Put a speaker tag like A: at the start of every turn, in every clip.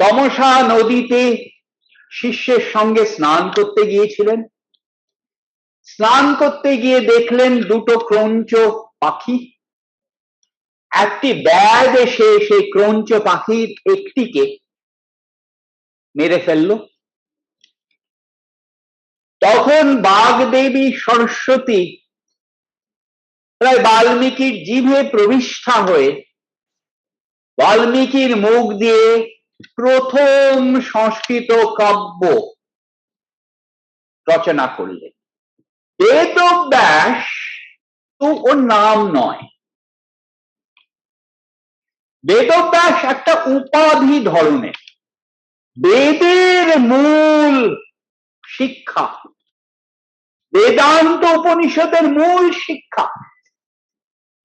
A: তমসা নদীতে শিষ্যের সঙ্গে স্নান করতে গিয়েছিলেন। স্নান করতে গিয়ে দেখলেন দুটো ক্রঞ্চ পাখি। একটি ব্যাগ এসে সেই ক্রঞ্চ পাখির একটিকে মেরে ফেলল। তখন বাগদেবী সরস্বতী প্রায় বাল্মীকির জিভে প্রবিষ্ঠা হয়ে বাল্মীকির মুখ দিয়ে প্রথম সংস্কৃত কাব্য রচনা করলেন। বেদব্যাস তো ওর নাম নয়, বেদব্যাস একটা উপাধি ধরনের। বেদের মূল শিক্ষা, বেদান্ত উপনিষদের মূল শিক্ষা,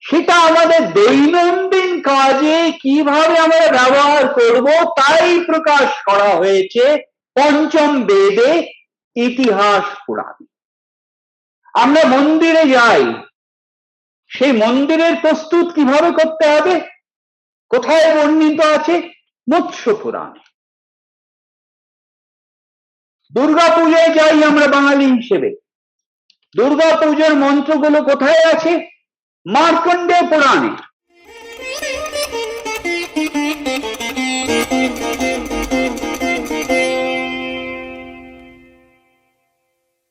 A: সেটা আমাদের দৈনন্দিন কাজে কিভাবে আমরা ব্যবহার করব তাই প্রকাশ করা হয়েছে পঞ্চম বেদে, ইতিহাস পুরাণে। আমরা মন্দিরে যাই, সেই মন্দিরের প্রস্তুত কিভাবে করতে হবে কোথায় বর্ণিত আছে? মৎস্য পুরাণে। দুর্গা পূজায় যাই আমরা বাঙালি হিসেবে, দুর্গা পূজার মন্ত্রগুলো কোথায় আছে? মার্কণ্ডেয় পুরাণে।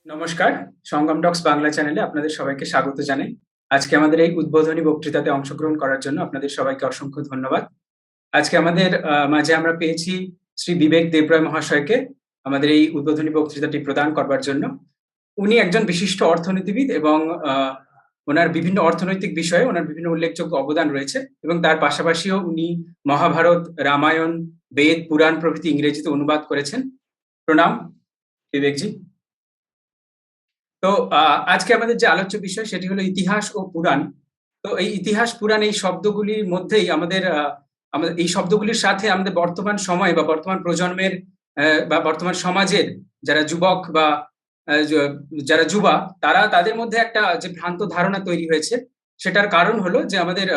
B: নমস্কার, সঙ্গম টক্স বাংলা চ্যানেলে আপনাদের সবাইকে স্বাগত জানাই। আজকে আমাদের এই উদ্বোধনী বক্তৃতাতে অংশগ্রহণ করার জন্য আপনাদের সবাইকে অসংখ্য ধন্যবাদ। আজকে আমাদের মাঝে আমরা পেয়েছি শ্রী বিবেক দেবরায় মহাশয়কে আমাদের এই উদ্বোধনী বক্তৃতাটি প্রদান করবার জন্য। উনি একজন বিশিষ্ট অর্থনীতিবিদ এবং ওনার বিভিন্ন অর্থনৈতিক বিষয়ে ওনার বিভিন্ন উল্লেখযোগ্য অবদান রয়েছে এবং তার পাশাপাশিও উনি মহাভারত, রামায়ণ, বেদ, পুরাণ প্রভৃতি ইংরেজিতে অনুবাদ করেছেন। প্রণাম বিবেকজি। তো আজকে আমাদের যে আলোচ্য বিষয় সেটি হলো ইতিহাস ও পুরাণ। তো এই ইতিহাস পুরাণ এই শব্দগুলির মধ্যেই আমাদের এই শব্দগুলির সাথে আমাদের বর্তমান সময় বা বর্তমান প্রজন্মের বা বর্তমান সমাজের যারা যুবক বা যারা যুবা, তারা তাদের মধ্যে একটা যে ভ্রান্ত ধারণা তৈরি হয়েছে, সেটার কারণ হলো যে আমাদের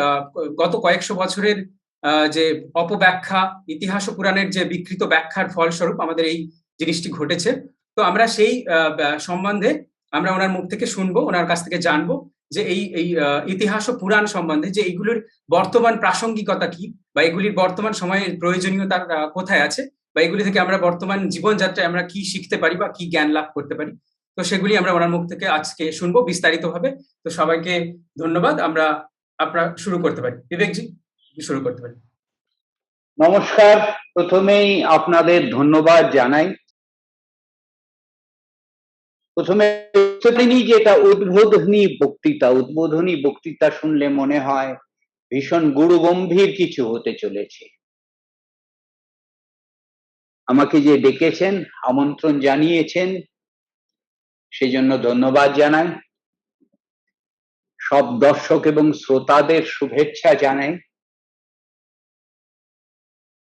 B: গত কয়েকশো বছরের যে অপব্যাখ্যা, ইতিহাস ও পুরাণের যে বিকৃত ব্যাখ্যার ফলস্বরূপ আমাদের এই জিনিসটি ঘটেছে। তো আমরা সেই সম্বন্ধে আমরা ওনার মুখ থেকে শুনবো, ওনার কাছ থেকে জানবো যে এই ইতিহাস ও পুরাণ সম্বন্ধে যে এইগুলোর বর্তমান প্রাসঙ্গিকতা কি, বা এগুলির বর্তমান সময়ের প্রয়োজনীয়তা কোথায় আছে, বা এগুলি থেকে আমরা বর্তমান জীবনযাত্রায় আমরা কি শিখতে পারি বা কি জ্ঞান লাভ করতে পারি। তো সেগুলি আমরা ওনার মুখ থেকে আজকে শুনবো বিস্তারিতভাবে। তো সবাইকে ধন্যবাদ। আপনারা শুরু করতে পারি। বিবেকজি, শুরু করতে পারি।
A: নমস্কার, প্রথমেই আপনাদের ধন্যবাদ জানাই। প্রথমে যেটা উদ্বোধনী বক্তৃতা শুনলে মনে হয় ভীষণ গুরুগম্ভীর কিছু হতে চলেছে। আমাকে যে ডেকেছেন, আমন্ত্রণ জানিয়েছেন, সেজন্য ধন্যবাদ জানাই। সব দর্শক এবং শ্রোতাদের শুভেচ্ছা জানাই।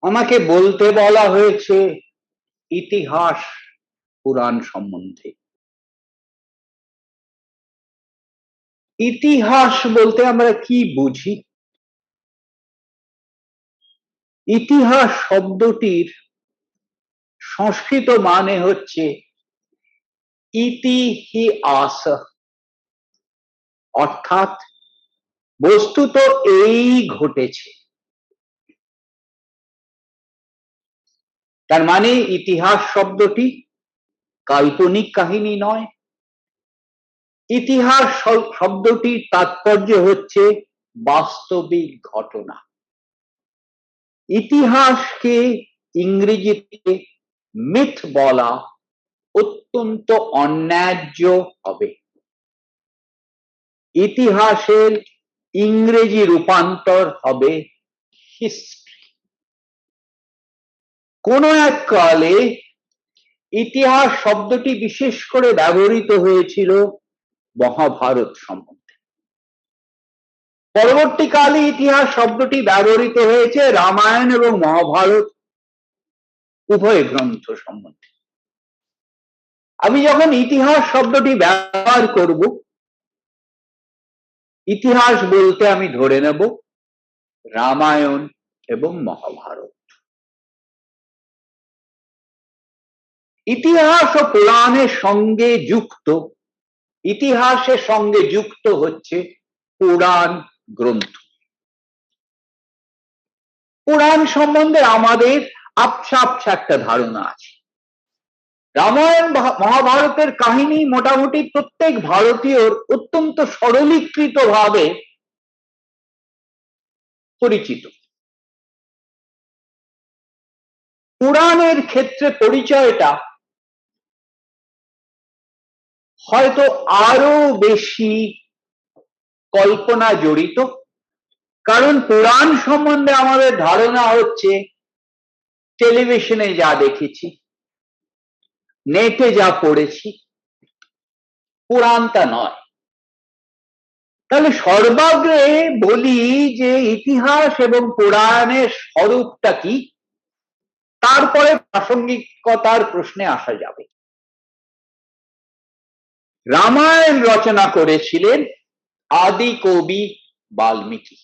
A: আমাকে বলতে বলা হয়েছে ইতিহাস পুরাণ সম্বন্ধে। ইতিহাস বলতে আমরা কি বুঝি? ইতিহাস শব্দটির সংস্কৃত মানে হচ্ছে ইতিহাস, অর্থাৎ বস্তুত এই ঘটেছে। তার মানে ইতিহাস শব্দটি কাল্পনিক কাহিনী নয়। ইতিহাস শব্দটির তাৎপর্য হচ্ছে বাস্তবিক ঘটনা। ইতিহাসকে ইংরেজিতে মিথ বলা অত্যন্ত অন্যায্য হবে। ইতিহাসের ইংরেজি রূপান্তর হবে হিস্ট্রি। কোন এক কালে ইতিহাস শব্দটি বিশেষ করে ব্যবহৃত হয়েছিল মহাভারত সম্বন্ধে। পরবর্তীকালে ইতিহাস শব্দটি ব্যবহৃত হয়েছে রামায়ণ এবং মহাভারত উভয় গ্রন্থ সম্বন্ধে। আমি যখন ইতিহাস শব্দটি ব্যবহার করব, ইতিহাস বলতে আমি ধরে নেব রামায়ণ এবং মহাভারত। ইতিহাস ও পুরাণের সঙ্গে যুক্ত, ইতিহাসের সঙ্গে যুক্ত হচ্ছে পুরাণ গ্রন্থ। পুরাণ সম্বন্ধে আমাদের আবছা আবছা একটা ধারণা আছে। রামায়ণ মহাভারতের কাহিনী মোটামুটি প্রত্যেক ভারতীয়র অত্যন্ত সরলীকৃত ভাবে পরিচিত। পুরাণের ক্ষেত্রে পরিচয়টা হয়তো আরো বেশি কল্পনা জড়িত, কারণ পুরাণ সম্বন্ধে আমাদের ধারণা হচ্ছে টেলিভিশনে যা দেখেছি, নেটে যা পড়েছি, পুরাণটা নয়। তাহলে সর্বাগ্রে বলি যে ইতিহাস এবং পুরাণের স্বরূপটা কি, তারপরে প্রাসঙ্গিকতার প্রশ্নে আসা যাবে। রামায়ণ রচনা করেছিলেন আদি কবি বাল্মীকি।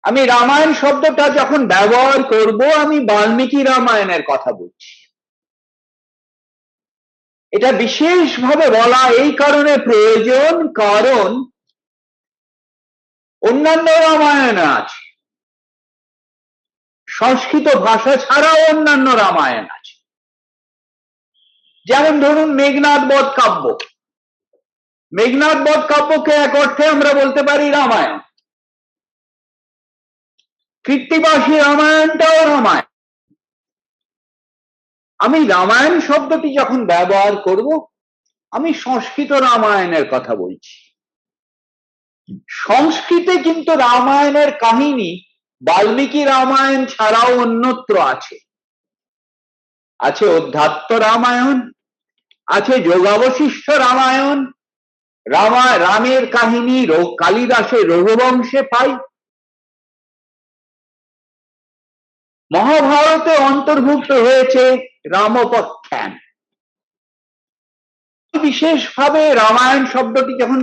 A: আমি রামায়ণ শব্দটা যখন ব্যবহার করব, আমি বাল্মীকি রামায়ণের কথা বলছি। এটা বিশেষভাবে বলা এই কারণে প্রয়োজন, কারণ অন্যান্য রামায়ণ আছে, সংস্কৃত ভাষা ছাড়াও অন্যান্য রামায়ণ আছে। যেমন ধরুন মেঘনাদ বধ কাব্য। মেঘনাদ বধ কাব্যকে এক অর্থে আমরা বলতে পারি রামায়ণ। কৃত্তিবাসী রামায়ণটাও রামায়ণ। আমি রামায়ণ শব্দটি যখন ব্যবহার করব, আমি সংস্কৃত রামায়ণের কথা বলছি। সংস্কৃতে কিন্তু রামায়ণের কাহিনী বাল্মীকি রামায়ণ ছাড়াও অন্যত্র আছে। আছে অধ্যাত্ম রামায়ণ, আছে যোগাবশিষ্ট রামায়ণ, রামের কাহিনী কালিদাসের রঘুবংশে পাই, মহাভারতে অন্তর্ভুক্ত হয়েছে রামোপাখ্যান। বিশেষভাবে রামায়ণ শব্দটি যখন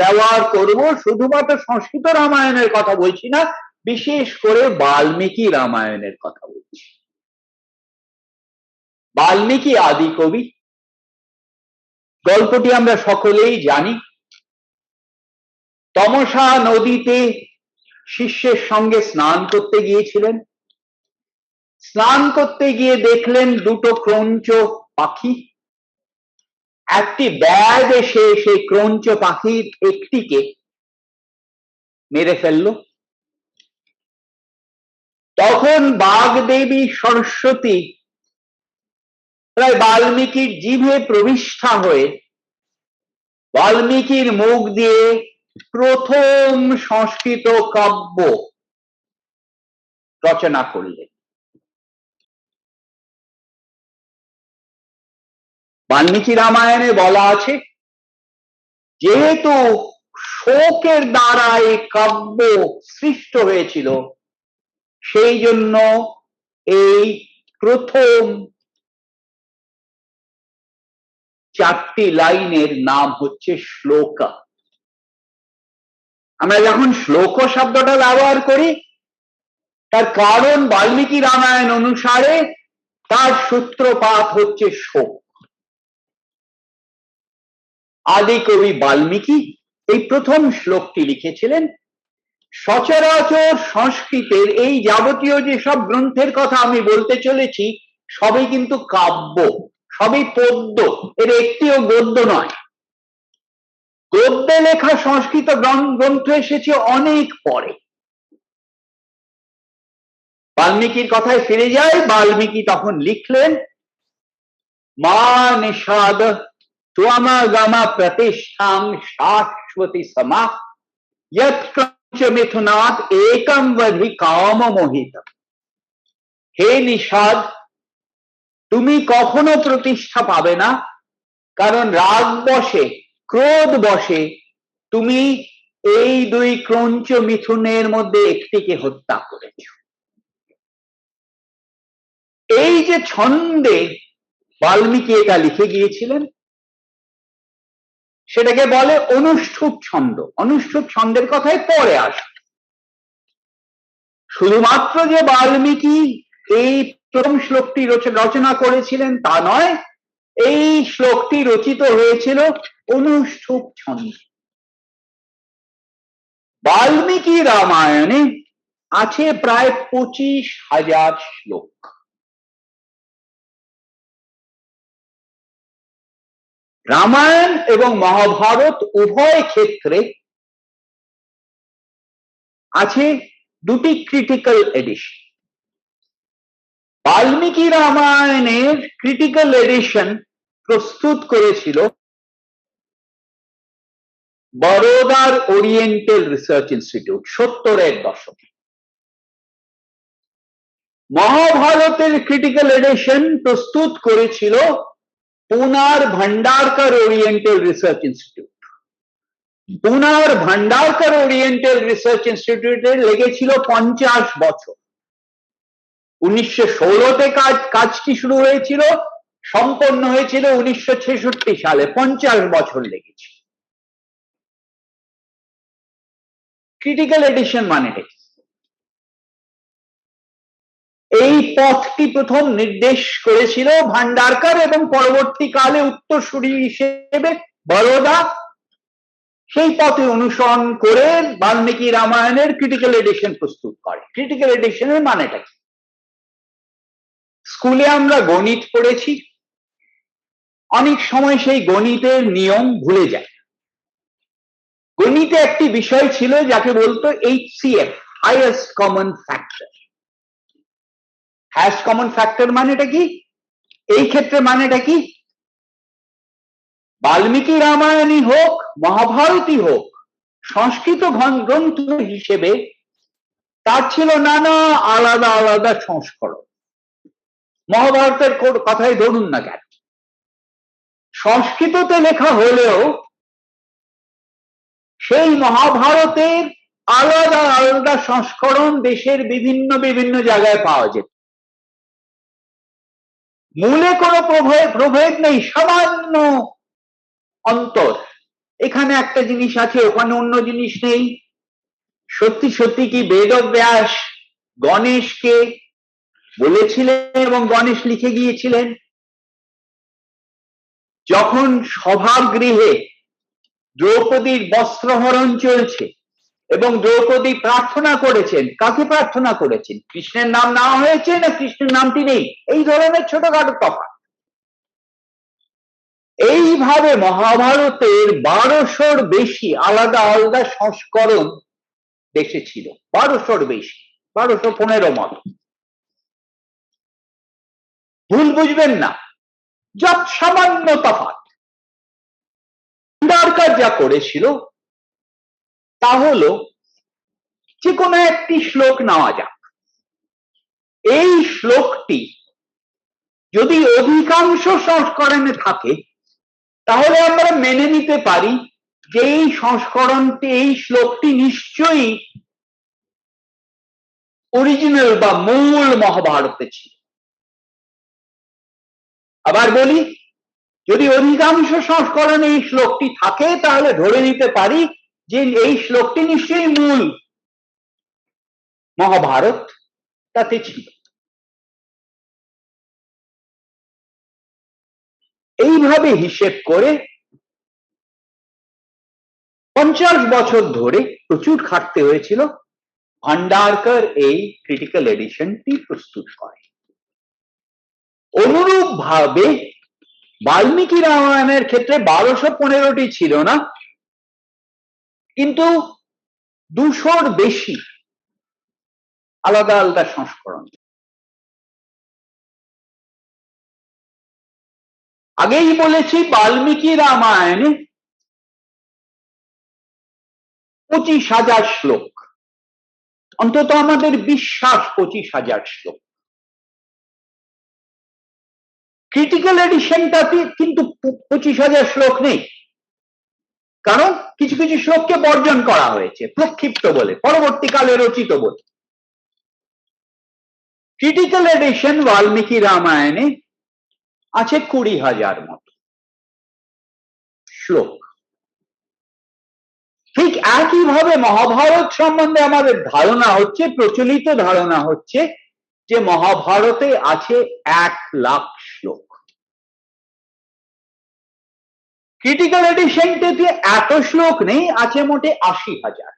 A: ব্যবহার করব, শুধুমাত্র সংস্কৃত রামায়ণের কথা বলছি না, বিশেষ করে বাল্মীকি রামায়ণের কথা বলছি। বাল্মীকি আদি কবি। গল্পটি আমরা সকলেই জানি। তমসা নদীতে শিষ্যের সঙ্গে স্নান করতে গিয়েছিলেন। স্নান করতে গিয়ে দেখলেন দুটো ক্রঞ্চ পাখি। একটি ব্যাগ এসে সেই ক্রঞ্চ পাখির একটিকে মেরে ফেলল। তখন বাগদেবী সরস্বতী প্রায় বাল্মীকির জিভে প্রবিষ্টা হয়ে বাল্মীকির মুখ দিয়ে প্রথম সংস্কৃত কাব্য রচনা করলেন। বাল্মীকি রামায়ণে বলা আছে, যেহেতু শোকের দ্বারা এই কাব্য সৃষ্ট হয়েছিল, সেই জন্য এই প্রথম 4টি লাইনের নাম হচ্ছে শ্লোকা। আমরা যখন শ্লোক শব্দটা ব্যবহার করি, তার কারণ বাল্মীকি রামায়ণ অনুসারে তার সূত্রপাত হচ্ছে শোক। আদি কবি বাল্মীকি এই প্রথম শ্লোকটি লিখেছিলেন। সচরাচর সংস্কৃতের এই যাবতীয় যেসব গ্রন্থের কথা আমি বলতে চলেছি, সবই কিন্তু কাব্য, সবই পদ্য, এর একটিও গদ্য নয়। গদ্যে লেখা সংস্কৃত গ্রন্থ এসেছে অনেক পরে। বাল্মীকির কথায় ফিরে যায়। বাল্মীকি তখন লিখলেন, মা নিষাদ ত্বমাগমা প্রতিষ্ঠাং শাশ্বতী সমা যৎ ক্রঞ্চ মিথুনাৎ একম বধি কাম মোহিত। হে নিষাদ, তুমি কখনো প্রতিষ্ঠা পাবে না, কারণ রাগ বশে, ক্রোধ বশে তুমি এই দুই ক্রঞ্চ মিথুনের মধ্যে একটিকে হত্যা করেছ। এই যে ছন্দে বাল্মীকি এটা লিখে গিয়েছিলেন, সেটাকে বলে অনুষ্ঠুপ ছন্দ। অনুষ্ঠুপ ছন্দের কথায় পরে আসে। শুধুমাত্র যে বাল্মীকি এই প্রথম শ্লোকটি রচনা করেছিলেন তা নয়, এই শ্লোকটি রচিত হয়েছিল অনুষ্ঠুপ ছন্দে। বাল্মীকি রামায়ণে আছে প্রায় 25,000 শ্লোক। রামায়ণ এবং মহাভারত উভয় ক্ষেত্রে আছে দুটি ক্রিটিক্যাল এডিশন। বাল্মীকি রামায়ণের ক্রিটিক্যাল এডিশন প্রস্তুত করেছিল বরোদার ওরিয়েন্টাল রিসার্চ ইনস্টিটিউট 70-এর দশকে। মহাভারতের ক্রিটিক্যাল এডিশন প্রস্তুত করেছিল পুনার ভান্ডারকর ওরিয়েন্টাল রিসার্চ ইনস্টিটিউট। পুনার ভান্ডারকর ওরিয়েন্টাল রিসার্চ ইনস্টিটিউটে লেগেছিল 50 বছর। 1916-তে কাজটি শুরু হয়েছিল, সম্পন্ন হয়েছিল 1966 সালে। 50 বছর লেগেছে। ক্রিটিক্যাল এডিশন মানেটা কি? এই পথটি প্রথম নির্দেশ করেছিল ভান্ডারকর এবং পরবর্তীকালে উত্তরসূরি হিসেবে বরোদা। সেই পথে অনুসরণ করে বাল্মীকি রামায়ণের ক্রিটিক্যাল এডিশন প্রস্তুত করে। ক্রিটিক্যাল এডিশনের মানেটা কি? স্কুলে আমরা গণিত পড়েছি, অনেক সময় সেই গণিতের নিয়ম ভুলে যায়। গণিতে একটি বিষয় ছিল যাকে বলতো HCF, highest common factor. Highest common factor মানেটা কি? এই ক্ষেত্রে মানেটা কি? বাল্মীকি রামায়ণই হোক, মহাভারতই হোক, সংস্কৃত গ্রন্থ হিসেবে তার ছিল নানা আলাদা আলাদা সংস্করণ। মহাভারতের কথাই ধরুন না কেন, সংস্কৃততে লেখা হলেও সেই মহাভারতের আলাদা আলাদা সংস্করণ দেশের বিভিন্ন বিভিন্ন জায়গায় পাওয়া যেত। মূলে কোনো প্রভেদ নেই, সামান্য অন্তর। এখানে একটা জিনিস আছে, ওখানে অন্য জিনিস নেই। সত্যি সত্যি কি বেদব্যাস গণেশকে বলেছিলেন এবং গণেশ লিখে গিয়েছিলেন? যখন সভাগৃহে দ্রৌপদীর বস্ত্রহরণ চলছে এবং দ্রৌপদী প্রার্থনা করেছেন, কাকে প্রার্থনা করেছেন? কৃষ্ণের নাম নেওয়া হয়েছে না কৃষ্ণের নামটি নেই? এই ধরনের ছোটখাটো তফাৎ। এইভাবে মহাভারতের 1200-র বেশি আলাদা আলাদা সংস্করণ দেশে ছিল। 1200-র বেশি, 1215 মত। ভুল বুঝবেন না, যত সামান্য তফাৎ। ভান্ডারকর যা করেছিল তা হলো যে কোনো একটি শ্লোক নেওয়া যাক। এই শ্লোকটি যদি অধিকাংশ সংস্করণে থাকে তাহলে আমরা মেনে নিতে পারি যে এই সংস্করণটি, এই শ্লোকটি নিশ্চয়ই অরিজিনাল বা মূল মহাভারতে ছিল। আবার বলি, যদি অধিকাংশ সংস্করণে এই শ্লোকটি থাকে তাহলে ধরে নিতে পারি যে এই শ্লোকটি নিশ্চয়ই মূল মহাভারত তাতে ছিল। এইভাবে হিসেব করে 50 বছর ধরে প্রচুর খাটতে হয়েছিল ভান্ডারকর এই ক্রিটিক্যাল এডিশনটি প্রস্তুত করে। অনুরূপ ভাবে বাল্মীকি রামায়ণের ক্ষেত্রে 1215টি ছিল না, কিন্তু 200-র বেশি আলাদা আলাদা সংস্করণ। আগেই বলেছি বাল্মীকি রামায়ণে 25,000 শ্লোক, অন্তত আমাদের বিশ্বাস 25,000 শ্লোক। ক্রিটিক্যাল এডিশনটাতে কিন্তু 25,000 শ্লোক নেই, কারণ কিছু কিছু শ্লোককে বর্জন করা হয়েছে, প্রক্ষিপ্ত বলে, পরবর্তীকালে রচিত বলে। ক্রিটিক্যাল এডিশন বাল্মীকি রামায়ণে আছে 20,000 মতো শ্লোক। ঠিক একইভাবে মহাভারত সম্বন্ধে আমাদের ধারণা হচ্ছে, প্রচলিত ধারণা হচ্ছে যে মহাভারতে আছে 1,00,000 শ্লোক। ক্রিটিক্যাল এডিশনটাতে এত শ্লোক নেই, আছে মোটে 80,000।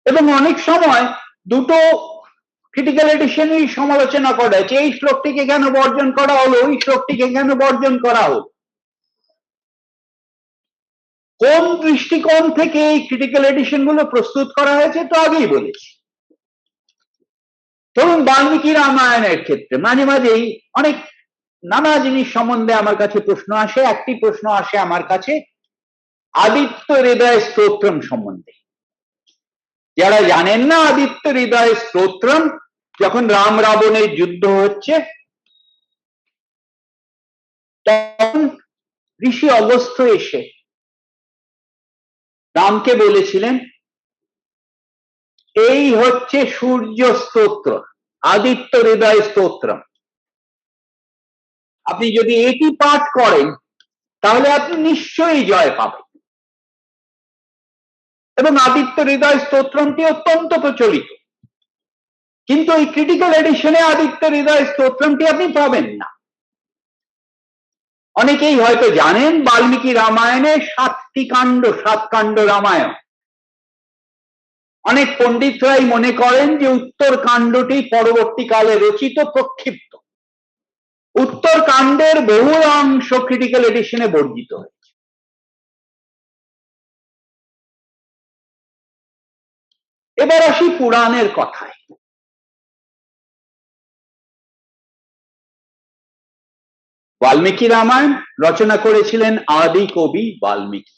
A: এবং অনেক সময় দুটো ক্রিটিক্যাল এডিশনেরই সমালোচনা করা হয়েছে, এই শ্লোকটিকে কেন বর্জন করা হলো, ওই শ্লোকটিকে কেন বর্জন করা হলো। কোন দৃষ্টিকোণ থেকে এই ক্রিটিক্যাল এডিশন গুলো প্রস্তুত করা হয়েছে তো আগেই বলেছি। ধরুন বাল্মীকি রামায়ণের ক্ষেত্রে মাঝে মাঝেই অনেক নানা জিনিস সম্বন্ধে আমার কাছে প্রশ্ন আসে। একটি প্রশ্ন আসে আমার কাছে আদিত্য হৃদয় স্তোত্রম সম্বন্ধে। যারা জানেন না আদিত্য হৃদয় স্তোত্রম, যখন রাম রাবণের যুদ্ধ হচ্ছে তখন ঋষি অগস্ত্য এসে রামকে বলেছিলেন এই হচ্ছে সূর্য স্তোত্র, আদিত্য হৃদয় স্তোত্রম। আপনি যদি এটি পাঠ করেন তাহলে আপনি নিশ্চয়ই জয় পাবেন। এবং আদিত্য হৃদয় স্তোত্রমটি অত্যন্ত প্রচলিত, কিন্তু এই ক্রিটিক্যাল এডিশনে আদিত্য হৃদয় স্তোত্রমটি আপনি পাবেন না। অনেকেই হয়তো জানেন বাল্মীকি রামায়ণে 7টি কাণ্ড, 7 কাণ্ড রামায়ণ। অনেক পণ্ডিতরাই মনে করেন যে উত্তর কাণ্ডটি পরবর্তীকালে রচিত, প্রক্ষিপ্ত। উত্তর কাণ্ডের বহু অংশ ক্রিটিক্যাল এডিশনে বর্জিত হয়েছে। এবার আসি পুরাণের কথায়। বাল্মীকি রামায়ণ রচনা করেছিলেন আদি কবি বাল্মীকি।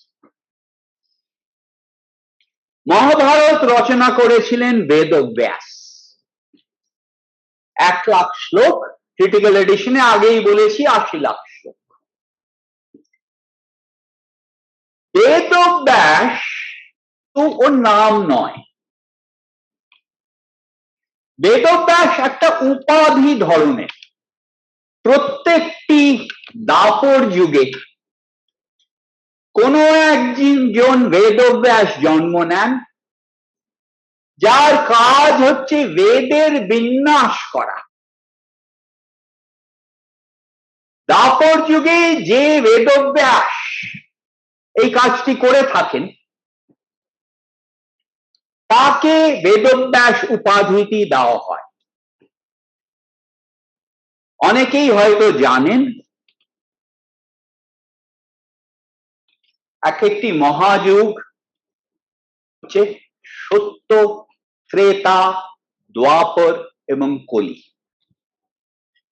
A: মহাভারত রচনা করেছিলেন বেদব্যাস। 1,00,000 শ্লোক, ক্রিটিক্যাল এডিশনে আগেই বলেছি 80,00,000 শ্লোক। বেদব্যাস তো ওর নাম নয়, বেদব্যাস একটা উপাধি ধরনের। প্রত্যেকটি দাপর যুগে কোন একজন বেদব্যাস জন্ম নেন, যার কাজ হচ্ছে বেদের বিন্যাস করা। দাপর যুগে যে বেদব্যাস এই কাজটি করে থাকেন তাকে বেদব্যাস উপাধিটি দেওয়া হয়। অনেকেই হয়তো জানেন এক একটি মহাযুগ হচ্ছে সত্য, ত্রেতা, দ্বাপর এবং কলি।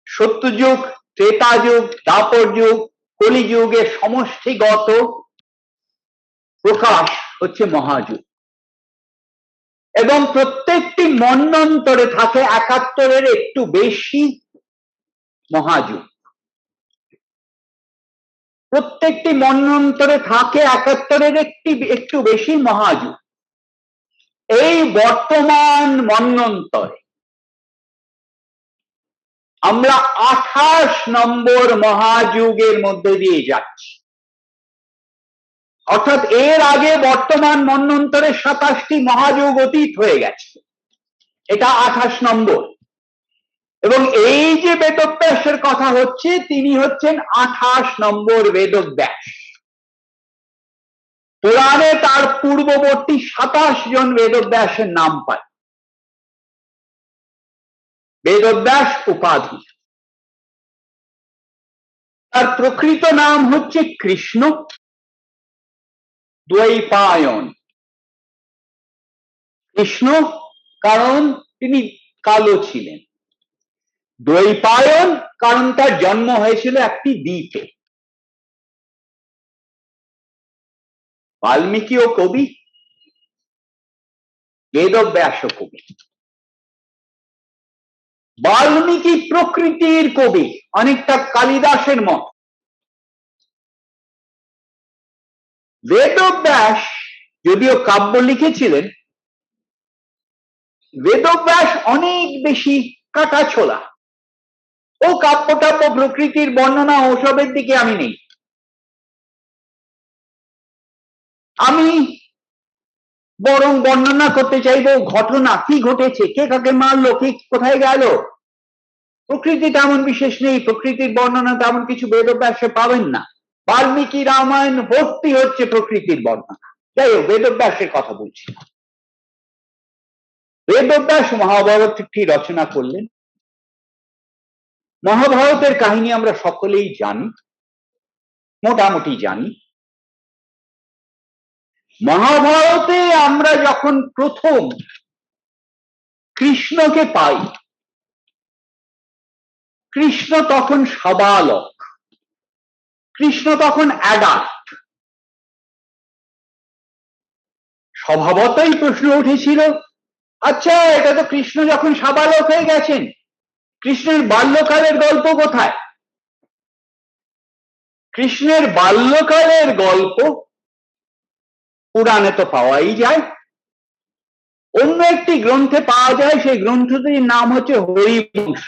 A: সত্যযুগ, ত্রেতা যুগ, দ্বাপর যুগ, কলিযুগের সমষ্টিগত প্রকাশ হচ্ছে মহাযুগ। এবং প্রত্যেকটি মন্বন্তরে থাকে 71-এর একটু বেশি মহাযুগ। প্রত্যেকটি মন্বন্তরে থাকে 71-এর একটু বেশি মহাযুগ। এই বর্তমান মন্বন্তরে আমরা 28 নম্বর মহাযুগের মধ্যে দিয়ে যাচ্ছি। অর্থাৎ এর আগে বর্তমান মন্বন্তরে 27টি মহাযুগ অতীত হয়ে গেছে, এটা 28 নম্বর। এবং এই যে বেদব্যাসের কথা হচ্ছে তিনি হচ্ছেন 28 নম্বর বেদব্যাস। পুরাণে তার পূর্ববর্তী 27 জন বেদব্যাসের নাম পায়। বেদব্যাস উপাধি। তার প্রকৃত নাম হচ্ছে কৃষ্ণ দ্বৈপায়ন। কৃষ্ণ কারণ তিনি কালো ছিলেন, দ্বৈপায়ন কারণ তার জন্ম হয়েছিল একটি দ্বীপে। বাল্মীকিও কবি, বেদব্যাসও কবি। বাল্মীকি প্রকৃতির কবি, অনেকটা কালিদাসের মত। বেদব্যাস যদিও কাব্য লিখেছিলেন, বেদব্যাস অনেক বেশি কাটাছোলা। ও কাব্যটাব্য প্রকৃতির বর্ণনা ওসবের দিকে আমি নেই। আমি বরং বর্ণনা করতে চাইবো ঘটনা, কি ঘটেছে, কে কাকে মারলো, কে কোথায় গেল। প্রকৃতি তেমন বিশেষ নেই, প্রকৃতির বর্ণনা তেমন কিছু বেদব্যাসে পাবেন না। বাল্মীকি রামায়ণ ভর্তি হচ্ছে প্রকৃতির বর্ণনা। যাই হোক, বেদব্যাসের কথা বলছি। বেদব্যাস মহাভারতটি রচনা করলেন। মহাভারতের কাহিনী আমরা সকলেই জানি, মোটামুটি জানি। মহাভারতে আমরা যখন প্রথম কৃষ্ণকে পাই, কৃষ্ণ তখন সাবালক, কৃষ্ণ তখন অ্যাডাল্ট। স্বভাবতই প্রশ্ন উঠেছিল, আচ্ছা এটা তো কৃষ্ণ যখন সাবালক হয়ে গেছেন, কৃষ্ণের বাল্যকালের গল্প কোথায়? কৃষ্ণের বাল্যকালের গল্প পুরাণে তো পাওয়াই যায়, অন্য একটি গ্রন্থে পাওয়া যায়, সেই গ্রন্থটির নাম হচ্ছে হরিবংশ।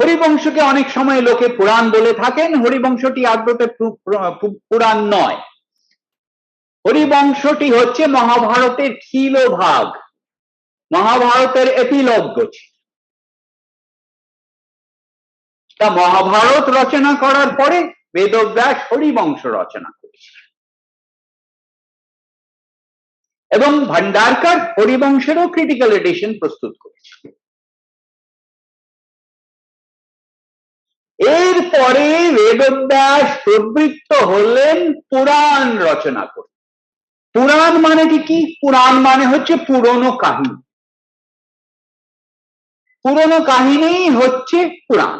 A: হরিবংশকে অনেক সময় লোকে পুরাণ বলে থাকেন, হরিবংশটি আদতে পুরাণ নয়। হরিবংশটি হচ্ছে মহাভারতের খিলভাগ, মহাভারতের এপিলগ্য। তা মহাভারত রচনা করার পরে বেদব্যাস হরিবংশ রচনা করেছে এবং ভান্ডারকার হরিবংশেরও ক্রিটিক্যাল এডিশন প্রস্তুত করেছে। এরপরে বেদব্যাস প্রবৃত্ত হলেন পুরাণ রচনা করতে। পুরাণ মানে কি? পুরাণ মানে হচ্ছে পুরনো কাহিনী। পুরনো কাহিনী হচ্ছে পুরাণ।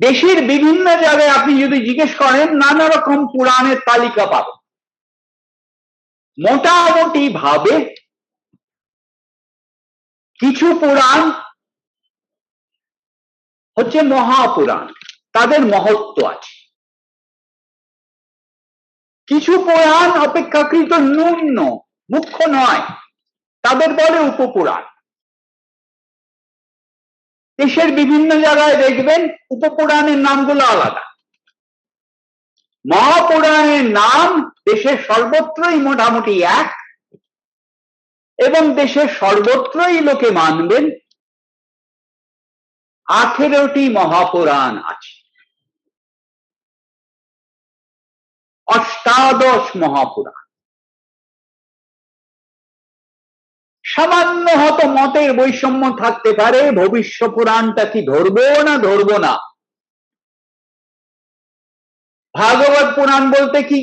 A: দেশের বিভিন্ন জায়গায় আপনি যদি জিজ্ঞেস করেন, নানা রকম পুরাণের তালিকা পাবেন। মোটামুটি ভাবে কিছু পুরাণ হচ্ছে মহাপুরাণ, তাদের মহত্ব আছে। কিছু পুরাণ অপেক্ষাকৃত ন্যূন, মুখ্য নয়, তাদের বলে উপপুরাণ। দেশের বিভিন্ন জায়গায় দেখবেন উপপুরাণের নামগুলো আলাদা। মহাপুরাণের নাম দেশের সর্বত্রই মোটামুটি এক, এবং দেশের সর্বত্রই লোকে মানবেন 18টি মহাপুরাণ আছে, অষ্টাদশ মহাপুরাণ। সামান্য হয়তো মতের বৈষম্য থাকতে পারে, ভবিষ্য পুরাণটা কি ধরবো না ধরবো না। ভাগবত পুরাণ বলতে কি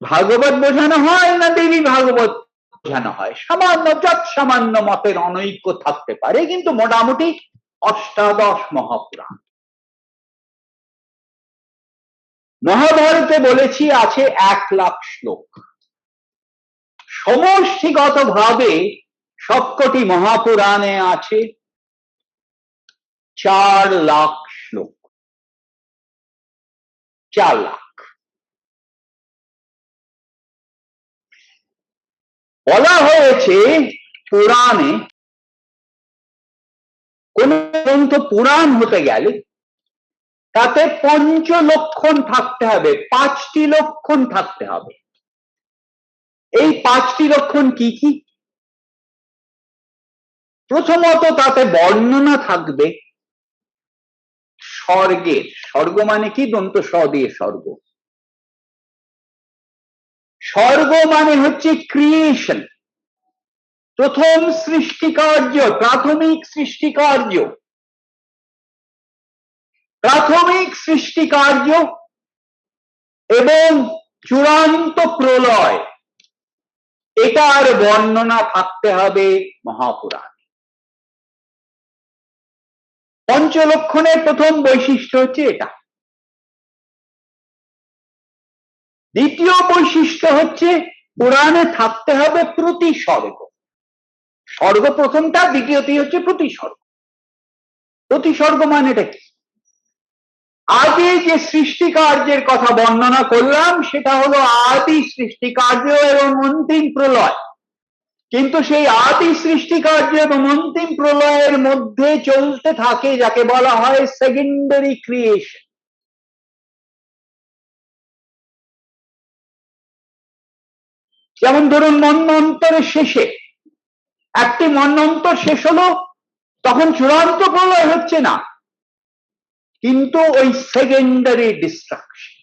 A: ভাগবত বোঝানো হয় না দেবী ভাগবত বোঝানো হয়, সামান্য যত সামান্য মতের অনৈক্য থাকতে পারে, কিন্তু মোটামুটি অষ্টাদশ মহাপুরাণ। মহাভারতে বলেছি আছে 1 লাখ শ্লোক। সমষ্টিগত ভাবে সবকটি মহাপুরাণে আছে 4 লাখ শ্লোক। 4 লাখ। বলা হয়েছে পুরাণে কোন গ্রন্থ পুরাণ হতে গেলে তাতে 5 লক্ষণ থাকতে হবে, 5টি লক্ষণ থাকতে হবে। এই 5টি লক্ষণ কি কি? প্রথমত তাতে বর্ণনা থাকবে স্বর্গের। স্বর্গ মানে কি? দন্ত স দিয়ে স্বর্গ। স্বর্গ মানে হচ্ছে ক্রিয়েশন, প্রথম সৃষ্টিকার্য, প্রাথমিক সৃষ্টিকার্য। প্রাথমিক সৃষ্টিকার্য এবং চূড়ান্ত প্রলয়, এটার বর্ণনা থাকতে হবে মহাপুরাণ। 5 লক্ষণের প্রথম বৈশিষ্ট্য হচ্ছে এটা। দ্বিতীয় বৈশিষ্ট্য হচ্ছে পুরাণে থাকতে হবে প্রতিসর্গ। স্বর্গ প্রথমটা, দ্বিতীয়টি হচ্ছে প্রতিসর্গ। প্রতিসর্গ মানে এটা কি? আগে যে সৃষ্টিকার্যের কথা বর্ণনা করলাম সেটা হলো আদি সৃষ্টিকার্য এবং অন্তিম প্রলয়, কিন্তু সেই আদি সৃষ্টিকার্য এবং অন্তিম প্রলয়ের মধ্যে চলতে থাকে যাকে বলা হয় সেকেন্ডারি ক্রিয়েশন। যেমন ধরুন মন্বন্তরের শেষে একটি মন্বন্তর শেষ হলো, তখন চূড়ান্ত প্রলয় হচ্ছে না, কিন্তু ওই সেকেন্ডারি ডিস্ট্রাকশন।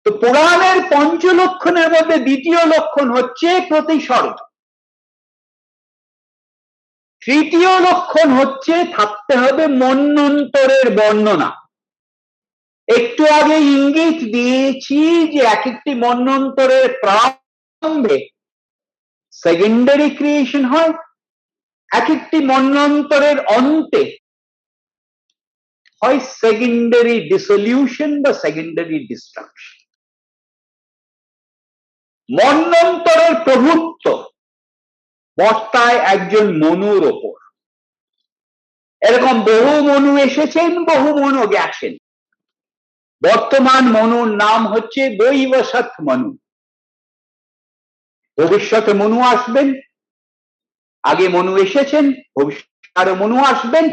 A: তো পুরাণের পঞ্চলক্ষণের মধ্যে দ্বিতীয় লক্ষণ হচ্ছে প্রতিসর্গ, তৃতীয় লক্ষণ হচ্ছে থাকতে হবে মন্বন্তরের বর্ণনা। একটু আগে ইঙ্গিত দিয়েছি যে এক একটি মন্বন্তরের প্রারম্ভে সেকেন্ডারি ক্রিয়েশন হয়, এক একটি মন্বন্তরের অন্তে হয় সেকেন্ডারি ডিসলিউশন বা সেকেন্ডারি ডিস্ট্রাকশন। মন্বন্তরের প্রভুত্ব বর্তায় একজন মনুর ওপর। এরকম বহু মনু এসেছেন, বহু মনু গেছেন। বর্তমান মনুর নাম হচ্ছে বৈবস্বত মনু। ভবিষ্যতে মনু আসবেন, আগে মনু এসেছেন, ভবিষ্যতে আরো মনু আসবেন।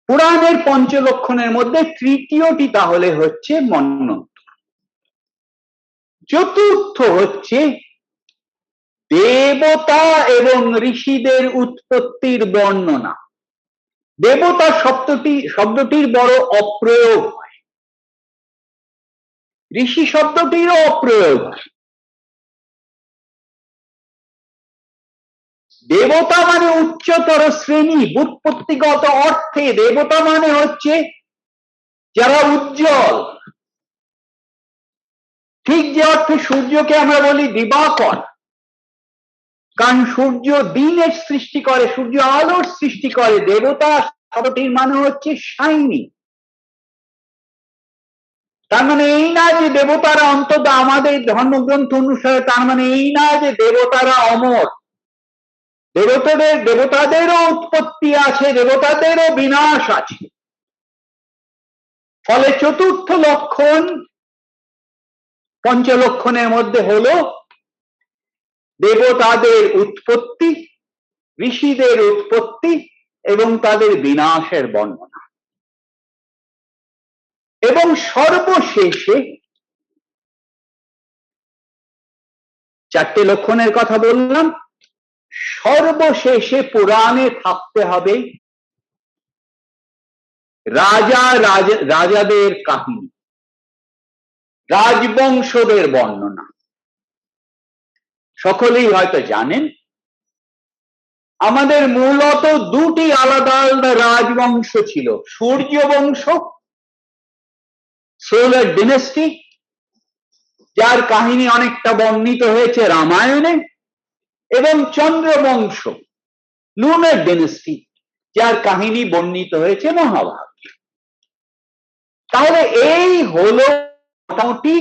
A: পুরাণের পঞ্চলক্ষণের মধ্যে তৃতীয়টি তাহলে হচ্ছে মন্বন্তর। চতুর্থ হচ্ছে দেবতা এবং ঋষিদের উৎপত্তির বর্ণনা। দেবতা শব্দটির বড় অপ্রয়োগ হয়, ঋষি শব্দটিরও অপ্রয়োগ হয়। দেবতা মানে উচ্চতর শ্রেণী, ব্যুৎপত্তিগত অর্থে দেবতা মানে হচ্ছে যারা উজ্জ্বল। ঠিক যে অর্থে সূর্যকে আমরা বলি দিবাকর, কারণ সূর্য দিনের সৃষ্টি করে, সূর্য আলোর সৃষ্টি করে। দেবতা শব্দটির মানে হচ্ছে শাইনি। তার মানে এই না যে দেবতারা, অন্তত আমাদের ধর্মগ্রন্থ অনুসারে তার মানে এই না যে দেবতারা অমর। দেবতাদেরও উৎপত্তি আছে, দেবতাদেরও বিনাশ আছে। ফলে চতুর্থ লক্ষণ পঞ্চলক্ষণের মধ্যে হলো দেবতাদের উৎপত্তি, ঋষিদের উৎপত্তি এবং তাদের বিনাশের বর্ণনা। এবং সর্বশেষে চারটে লক্ষণের কথা বললাম, সর্বশেষে পুরাণে থাকতে হবে রাজাদের কাহিনী, রাজবংশদের বর্ণনা। সকলেই হয়তো জানেন আমাদের মূলত দুটি আলাদা আলাদা রাজবংশ ছিল, সূর্য বংশ, সোলার ডিনেস্টি, যার কাহিনী অনেকটা বর্ণিত হয়েছে রামায়ণে, এবং চন্দ্রবংশ, লুনার ডিনেস্টি, যার কাহিনী বর্ণিত হয়েছে মহাভারতে। তাহলে এই হলো মোটামুটি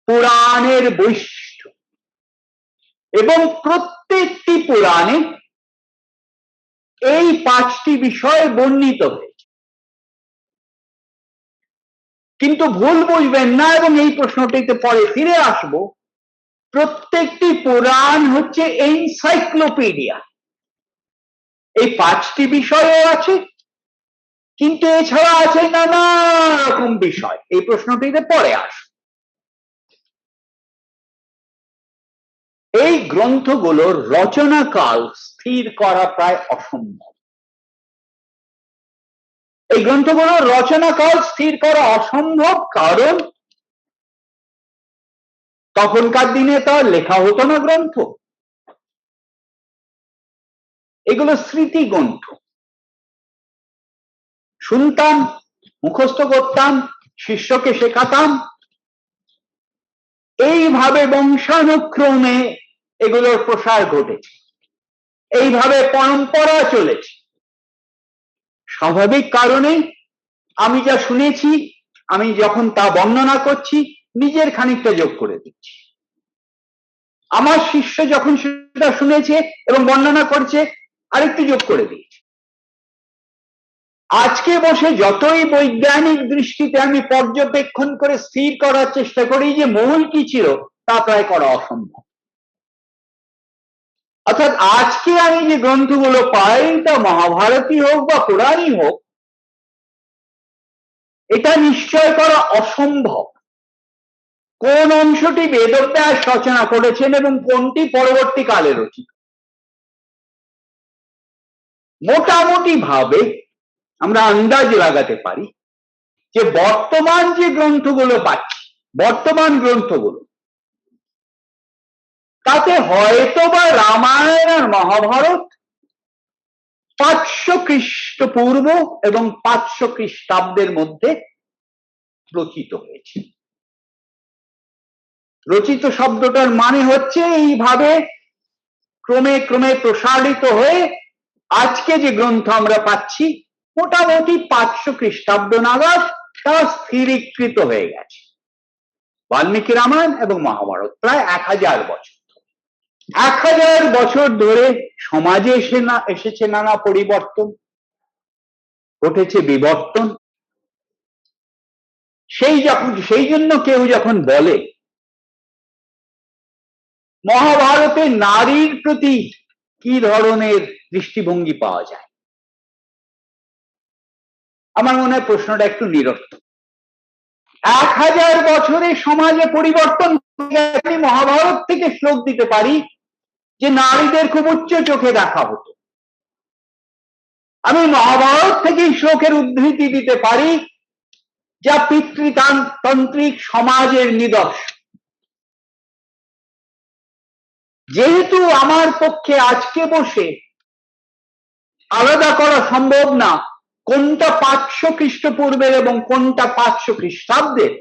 A: পুরাণের বৈশিষ্ট্য, এবং প্রত্যেকটি পুরাণে এই পাঁচটি বিষয় বর্ণিত হয়েছে। কিন্তু ভুল বুঝবেন না, এবং এই প্রশ্নটিতে পরে ফিরে আসব, প্রত্যেকটি পুরাণ হচ্ছে এনসাইক্লোপিডিয়া। এই পাঁচটি বিষয়ও আছে, কিন্তু এছাড়া আছে নানা রকম বিষয়। এই প্রশ্নটিতে পরে আসব। এই গ্রন্থগুলোর রচনাকাল স্থির করা প্রায় অসম্ভব। এই গ্রন্থগুলোর রচনাকাল স্থির করা অসম্ভব, কারণ তখনকার দিনে তো লেখা হতো না গ্রন্থ, এগুলো স্মৃতি গ্রন্থ। শুনতাম, মুখস্থ করতাম, শিষ্যকে শেখাতাম, এইভাবে বংশানুক্রমে এগুলোর প্রসার ঘটেছে, এইভাবে পরম্পরা চলেছে। স্বাভাবিক কারণে আমি যা শুনেছি, আমি যখন তা বর্ণনা করছি, নিজের খানিকটা যোগ করে দিচ্ছি। আমার শিষ্য যখন সেটা শুনেছে এবং বর্ণনা করছে, আরেকটু যোগ করে দিয়েছে। আজকে বসে যতই বৈজ্ঞানিক দৃষ্টিতে আমি পর্যবেক্ষণ করে স্থির করার চেষ্টা করি যে মূল কি ছিল, তা প্রায় করা অসম্ভব। অর্থাৎ আজকে আমি যে গ্রন্থগুলো পাই, তা মহাভারতই হোক বা পুরাণই হোক, এটা নিশ্চয় করা অসম্ভব কোন অংশটি বেদব্যাস রচনা করেছেন এবং কোনটি পরবর্তীকালে রচিত। মোটামুটি ভাবে আমরা আন্দাজ লাগাতে পারি যে বর্তমান যে গ্রন্থগুলো পাচ্ছি, বর্তমান গ্রন্থগুলো, তাতে হয়তো বা রামায়ণ আর মহাভারত 500 খ্রিস্টপূর্ব এবং 500 খ্রিস্টাব্দের মধ্যে রচিত হয়েছে। রচিত শব্দটার মানে হচ্ছে এইভাবে ক্রমে ক্রমে প্রসারিত হয়ে আজকে যে গ্রন্থ আমরা পাচ্ছি মোটামুটি 500 খ্রিস্টাব্দ নাগাদ তা স্থিরীকৃত হয়ে গেছে। বাল্মীকি রামায়ণ এবং মহাভারত প্রায় 1000 বছর। 1000 বছর ধরে সমাজে এসেছে নানা পরিবর্তন, ঘটেছে বিবর্তন। সেই জন্য কেউ যখন বলে মহাভারতে নারীর প্রতি কি ধরনের দৃষ্টিভঙ্গি পাওয়া যায়, আমার মনে হয় প্রশ্নটা একটু নিরর্থক। 1000 বছরে সমাজে পরিবর্তন, মহাভারত থেকে শ্লোক দিতে পারি যে নারীদের খুব উচ্চ চোখে দেখা হতো। আমি মহাভারত থেকে শ্লোকের উদ্ধৃতি দিতে পারি যা পিতৃতান্ত্রিক সমাজের নিদর্শন। যেহেতু আমার পক্ষে আজকে বসে আলাদা করা সম্ভব না কোনটা 500 খ্রিস্টপূর্বের এবং কোনটা 500 খ্রিস্টাব্দের,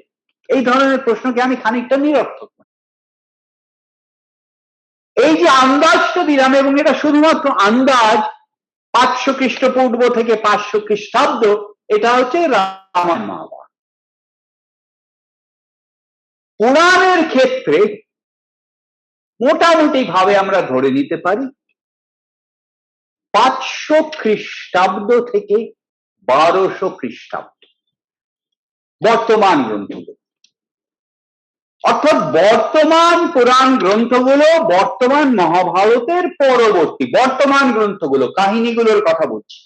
A: এই ধরনের প্রশ্নকে আমি খানিকটা নিরর্থক। এই যে আন্দাজটা দিলাম, এবং এটা শুধুমাত্র আন্দাজ, 500 খ্রিস্টপূর্ব থেকে 500 খ্রিস্টাব্দ, এটা হচ্ছে রামায়ণ মহাভারত। পুরাণের ক্ষেত্রে মোটামুটি ভাবে আমরা ধরে নিতে পারি 500 খ্রিস্টাব্দ থেকে 1200 খ্রিস্টাব্দ বর্তমান গ্রন্থগুলো। অর্থাৎ বর্তমান পুরাণ গ্রন্থগুলো বর্তমান মহাভারতের পরবর্তী বর্তমান গ্রন্থগুলো, কাহিনীগুলোর কথা বলছি।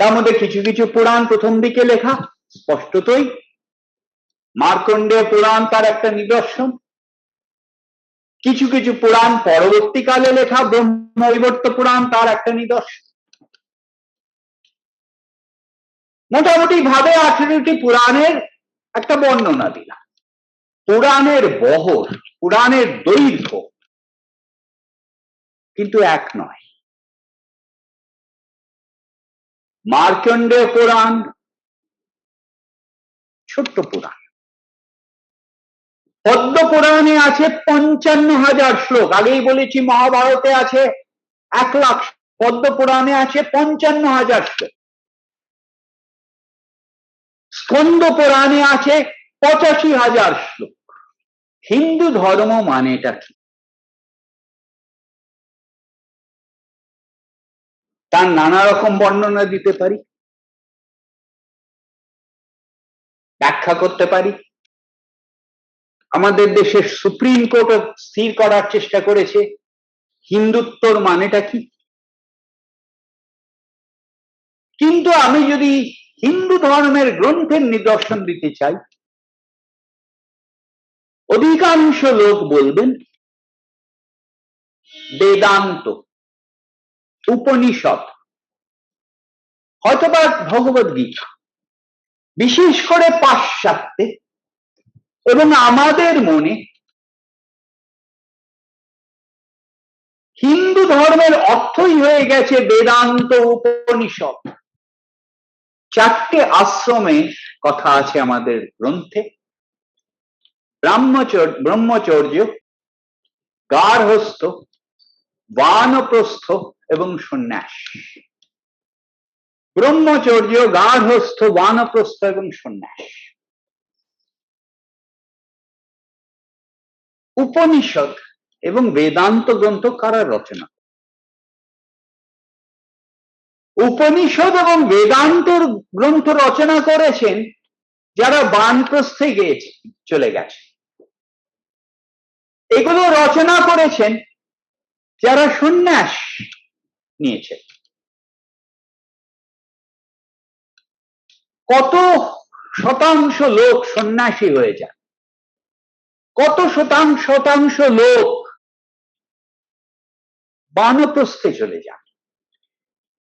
A: তার মধ্যে কিছু কিছু পুরাণ প্রথম দিকে লেখা, স্পষ্টতই মার্কণ্ডেয় পুরাণ তার একটা নিদর্শন। কিছু কিছু পুরাণ পরবর্তীকালে লেখা, ব্রহ্মবৈবর্ত পুরাণ তার একটা নিদর্শন। মোটামুটি ভাবে 18টি পুরাণের একটা বর্ণনা দিলাম। পুরাণের বহর, পুরাণের দৈর্ঘ্য কিন্তু এক নয়। মার্কণ্ডেয় পুরাণ ছোট্ট পুরাণ, পদ্ম পুরাণে আছে 55,000 শ্লোক। আগেই বলেছি মহাভারতে আছে 1 লাখ, পদ্ম পুরাণে আছে 55,000 শ্লোক। স্কন্দ পুরাণে আছে 85,000 শ্লোক। হিন্দু ধর্ম মানেটা কি? তার নানা রকম বর্ণনা দিতে পারি, ব্যাখ্যা করতে পারি। আমাদের দেশের সুপ্রিম কোর্ট স্থির করার চেষ্টা করেছে হিন্দুত্বর মানেটা কি। কিন্তু আমি যদি হিন্দু ধর্মের গ্রন্থের নিদর্শন দিতে চাই, অধিকাংশ লোক বলবেন বেদান্ত, উপনিষদ, হয়তোবা ভগবদ গীতা। বিশেষ করে পাশ্চাত্যে এবং আমাদের মনে হিন্দু ধর্মের অর্থই হয়ে গেছে বেদান্ত, উপনিষদ। 4টে আশ্রমের কথা আছে আমাদের গ্রন্থে: ব্রহ্মচর্য, গার্হস্থ, বানপ্রস্থ এবং সন্ন্যাস। ব্রহ্মচর্য, গার্হস্থ, বানপ্রস্থ এবং সন্ন্যাস। উপনিষদ এবং বেদান্ত গ্রন্থ কারা রচনা? উপনিষদ এবং বেদান্ত গ্রন্থ রচনা করেছেন যারা বানপ্রস্থে চলে গেছে। এগুলো রচনা করেছেন যারা সন্ন্যাস নিয়েছে। কত শতাংশ লোক সন্ন্যাসী হয়ে যায়, কত শতাংশ লোক বানপ্রস্থে চলে যায়,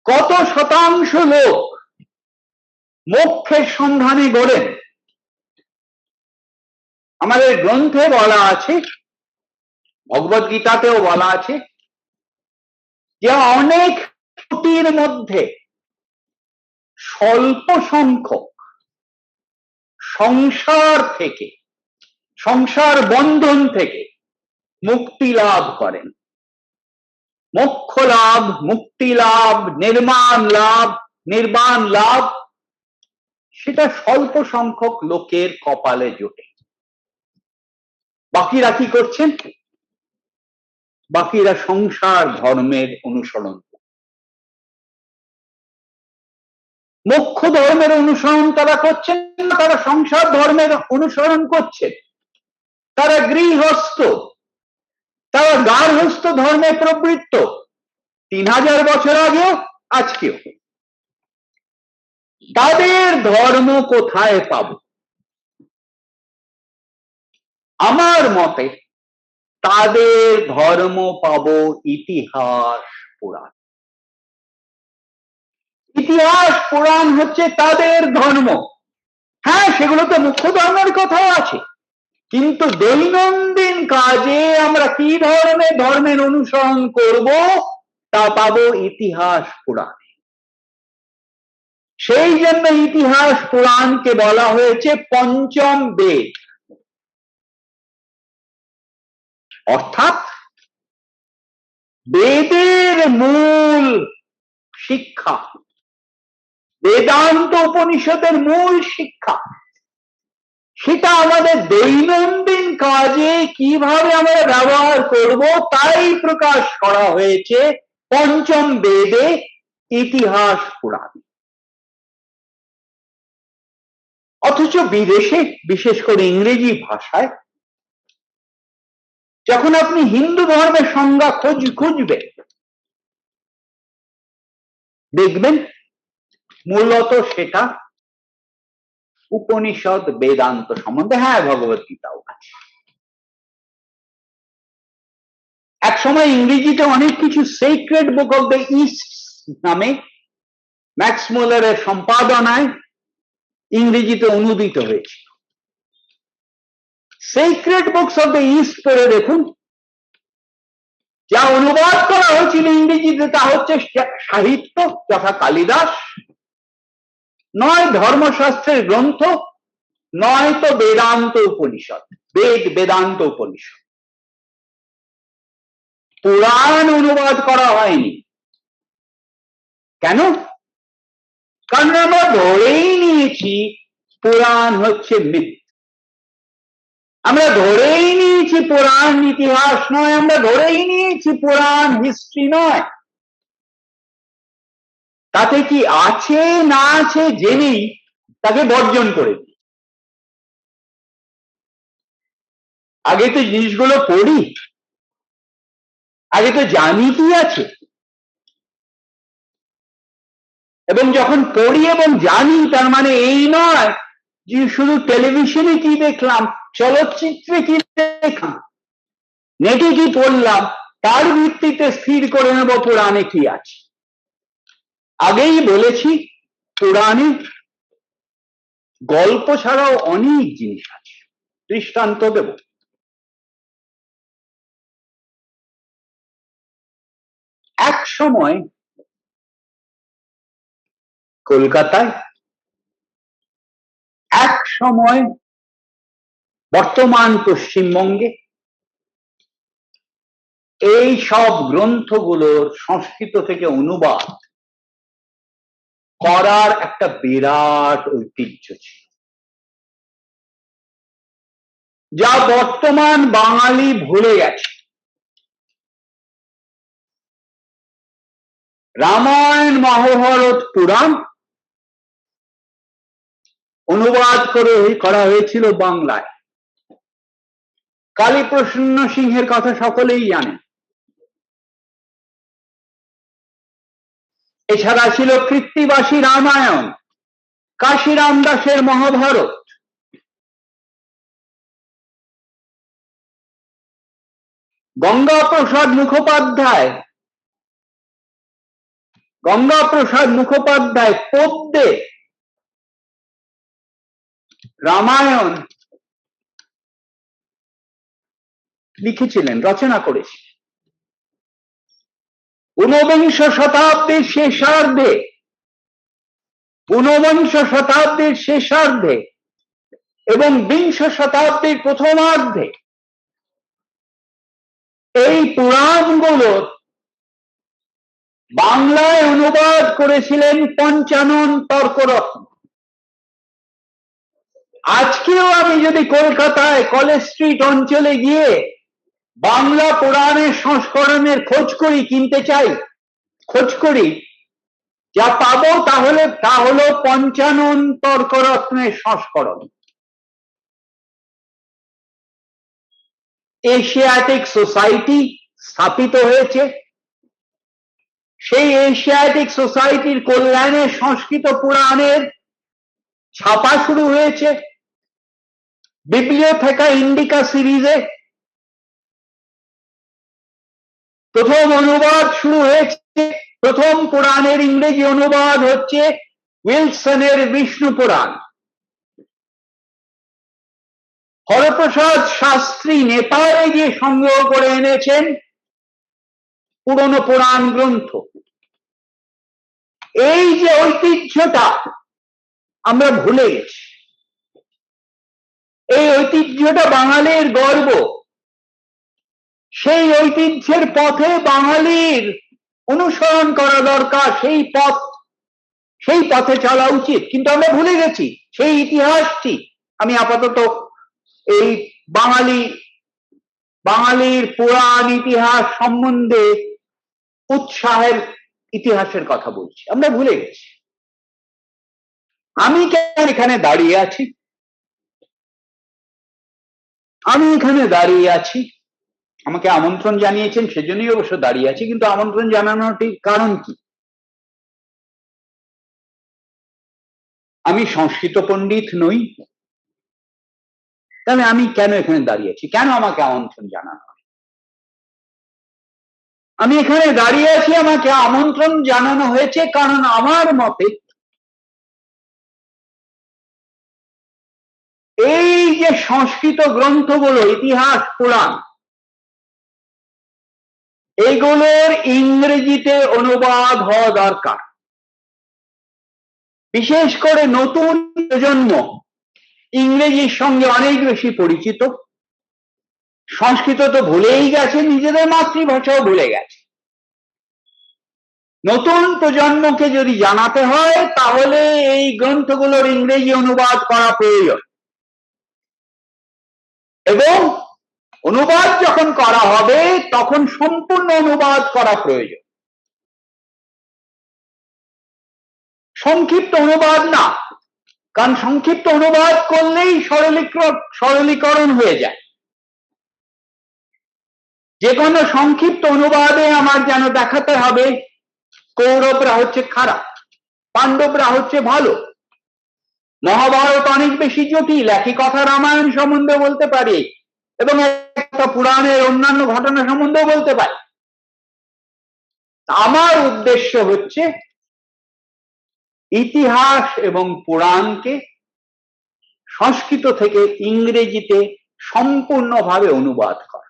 A: কত শতাংশ লোক মোক্ষের সন্ধানে গড়েন। আমাদের গ্রন্থে বলা আছে, ভগবদ গীতাতেও বলা আছে, যে অনেক কোটির মধ্যে স্বল্প সংখ্যক সংসার থেকে, সংসার বন্ধন থেকে মুক্তি লাভ করেন। মোক্ষ লাভ, মুক্তি লাভ, নির্বাণ লাভ সেটা স্বল্প সংখ্যক লোকের কপালে জোটে। বাকিরা কি করছেন? বাকিরা সংসার ধর্মের অনুসরণ, মোক্ষ ধর্মের অনুসরণ তারা করছেন না, তারা সংসার ধর্মের অনুসরণ করছেন। তারা গৃহস্থ, তারা গার্হস্থ ধর্মে প্রবৃত্ত, 3000 বছর আগেও আজকেও। তাদের ধর্ম কোথায় পাব? আমার মতে তাদের ধর্ম পাব ইতিহাস পুরাণ। ইতিহাস পুরাণ হচ্ছে তাদের ধর্ম। হ্যাঁ, সেগুলো তো মুখ্য ধর্মের কথাও আছে, কিন্তু দৈনন্দিন কাজে আমরা কি ধরনের ধর্মের অনুসরণ করব তা পাবো ইতিহাস পুরাণে। সেই জন্য ইতিহাস পুরাণকে বলা হয়েছে পঞ্চম বেদ, অর্থাৎ বেদের মূল শিক্ষা, বেদান্ত উপনিষদের মূল শিক্ষা, সেটা আমাদের দৈনন্দিন কাজে কিভাবে আমরা ব্যবহার করব তাই প্রকাশ করা হয়েছে পঞ্চম বেদে, ইতিহাস পুরাণ। অথচ বিদেশে, বিশেষ করে ইংরেজি ভাষায়, যখন আপনি হিন্দু ধর্মের সংজ্ঞা খুঁজবেন, দেখবেন মূলত সেটা উপনিষদ বেদান্ত সম্বন্ধে। হ্যাঁ, ভগবদ গীতাও আছে। এক সময় ইংরেজিতে অনেক কিছু sacred book of the east নামে ম্যাক্স মুলারের সম্পাদনায় ইংরেজিতে অনুদিত হয়েছিল। Sacred books of the east পড়ে দেখুন, যা অনুবাদ করা হয়েছিল ইংরেজিতে তা হচ্ছে সাহিত্য তথা কালিদাস, নয় ধর্মশাস্ত্রের গ্রন্থ, নয় তো বেদান্ত উপনিষদ, বেদান্ত উপনিষদ। পুরাণ অনুবাদ করা হয়নি। কেন? কারণ আমরা ধরেই নিয়েছি পুরাণ হচ্ছে মিথ। আমরা ধরেই নিয়েছি পুরাণ ইতিহাস নয়, আমরা ধরেই নিয়েছি পুরাণ হিস্ট্রি নয়। তাতে কি আছে না আছে জেনেই তাকে বর্জন করে দিই। আগে তো জিনিসগুলো পড়ি, আগে তো জানি কি আছে, এবং যখন পড়ি এবং জানি তার মানে এই নয় যে শুধু টেলিভিশনে কি দেখলাম, চলচ্চিত্রে কি দেখলাম, নেটে কি পড়লাম তার ভিত্তিতে স্থির করে নেব পুরাণে কি আছে। আগেই বলেছি পুরাণে গল্প ছাড়াও অনেক জিনিস আছে। দৃষ্টান্ত দেব। এক সময় কলকাতায়, এক সময় বর্তমান পশ্চিমবঙ্গে এই সব গ্রন্থগুলোর সংস্কৃত থেকে অনুবাদ করার একটা বিরাট ঐতিহ্য ছিল, যা বর্তমান বাঙালি ভুলে গেছে। রামায়ণ, মহাভারত, পুরাণ অনুবাদ করা হয়েছিল বাংলায়। কালীপ্রসন্ন সিংহের কথা সকলেই জানেন। এছাড়া ছিল কৃত্তিবাসী রামায়ণ, কাশিরাম দাসের মহাভারত, গঙ্গাপ্রসাদ মুখোপাধ্যায় পদ্যে রামায়ণ লিখেছিলেন, রচনা করেছিলেন। ঊনবিংশ শতাব্দীর শেষার্ধে এবং বিংশ শতাব্দীর প্রথমার্ধে এই পুরাণগুলোর বাংলায় অনুবাদ করেছিলেন পঞ্চানন তর্করত্ন। আজকেও আমি যদি কলকাতায় কলেজ স্ট্রিট অঞ্চলে গিয়ে বাংলা পুরাণের সংস্করণের খোঁজ করি, যা পাবো তা হলো পঞ্চানন তর্করত্নের সংস্করণ। এশিয়াটিক সোসাইটি স্থাপিত হয়েছে, সেই এশিয়াটিক সোসাইটির কল্যাণে সংস্কৃত পুরাণের ছাপা শুরু হয়েছে। বিবলিওথেকা ইন্ডিকা সিরিজে প্রথম অনুবাদ শুরু হয়েছে। প্রথম পুরাণের ইংরেজি অনুবাদ হচ্ছে উইলসনের বিষ্ণু পুরাণ। হরপ্রসাদ শাস্ত্রী নেপালে গিয়ে সংগ্রহ করে এনেছেন পুরনো পুরাণ গ্রন্থ। এই যে ঐতিহ্যটা আমরা ভুলে গেছি, এই ঐতিহ্যটা বাঙালির গর্ব। সেই ঐতিহ্যের পথে বাঙালির অনুসরণ করা দরকার, সেই পথে চলা উচিত, কিন্তু আমরা ভুলে গেছি সেই ইতিহাসটি। আমি আপাতত এই বাঙালির পুরাণ ইতিহাস সম্বন্ধে উৎসাহের ইতিহাসের কথা বলছি, আমরা ভুলে গেছি। আমি কেন এখানে দাঁড়িয়ে আছি? আমাকে আমন্ত্রণ জানিয়েছেন, সেজন্যই অবশ্য দাঁড়িয়ে আছি, কিন্তু আমন্ত্রণ জানানোটির কারণ কি? আমি সংস্কৃত পণ্ডিত নই, তাহলে আমি কেন এখানে দাঁড়িয়ে আছি? কেন আমাকে আমন্ত্রণ জানানো হয়? আমি এখানে দাঁড়িয়ে আছি, আমাকে আমন্ত্রণ জানানো হয়েছে কারণ আমার মতে এই যে সংস্কৃত গ্রন্থগুলো, ইতিহাস, পুরাণ, এগুলোর ইংরেজিতে অনুবাদ হওয়া দরকার। বিশেষ করে নতুন প্রজন্ম ইংরেজির সঙ্গে অনেক বেশি পরিচিত, সংস্কৃত তো ভুলেই গেছে, নিজেদের মাতৃভাষাও ভুলে গেছে। নতুন প্রজন্মকে যদি জানাতে হয় তাহলে এই গ্রন্থগুলোর ইংরেজি অনুবাদ করা প্রয়োজন, এবং অনুবাদ যখন করা হবে তখন সম্পূর্ণ অনুবাদ করা প্রয়োজন, সংক্ষিপ্ত অনুবাদ না। কারণ সংক্ষিপ্ত অনুবাদ করলেই সরলীকরণ হয়ে যায়। যে কোনো সংক্ষিপ্ত অনুবাদে আমার যেন দেখাতে হবে কৌরবরা হচ্ছে খারাপ, পাণ্ডবরা হচ্ছে ভালো, মহাভারত অনেক বেশি জটিল, একই কথা রামায়ণ সম্বন্ধে বলতে পারি এবং একটা পুরাণের অন্যান্য ঘটনা সম্বন্ধেও বলতে পারি। আমার উদ্দেশ্য হচ্ছে ইতিহাস এবং পুরাণকে সংস্কৃত থেকে ইংরেজিতে সম্পূর্ণভাবে অনুবাদ করা।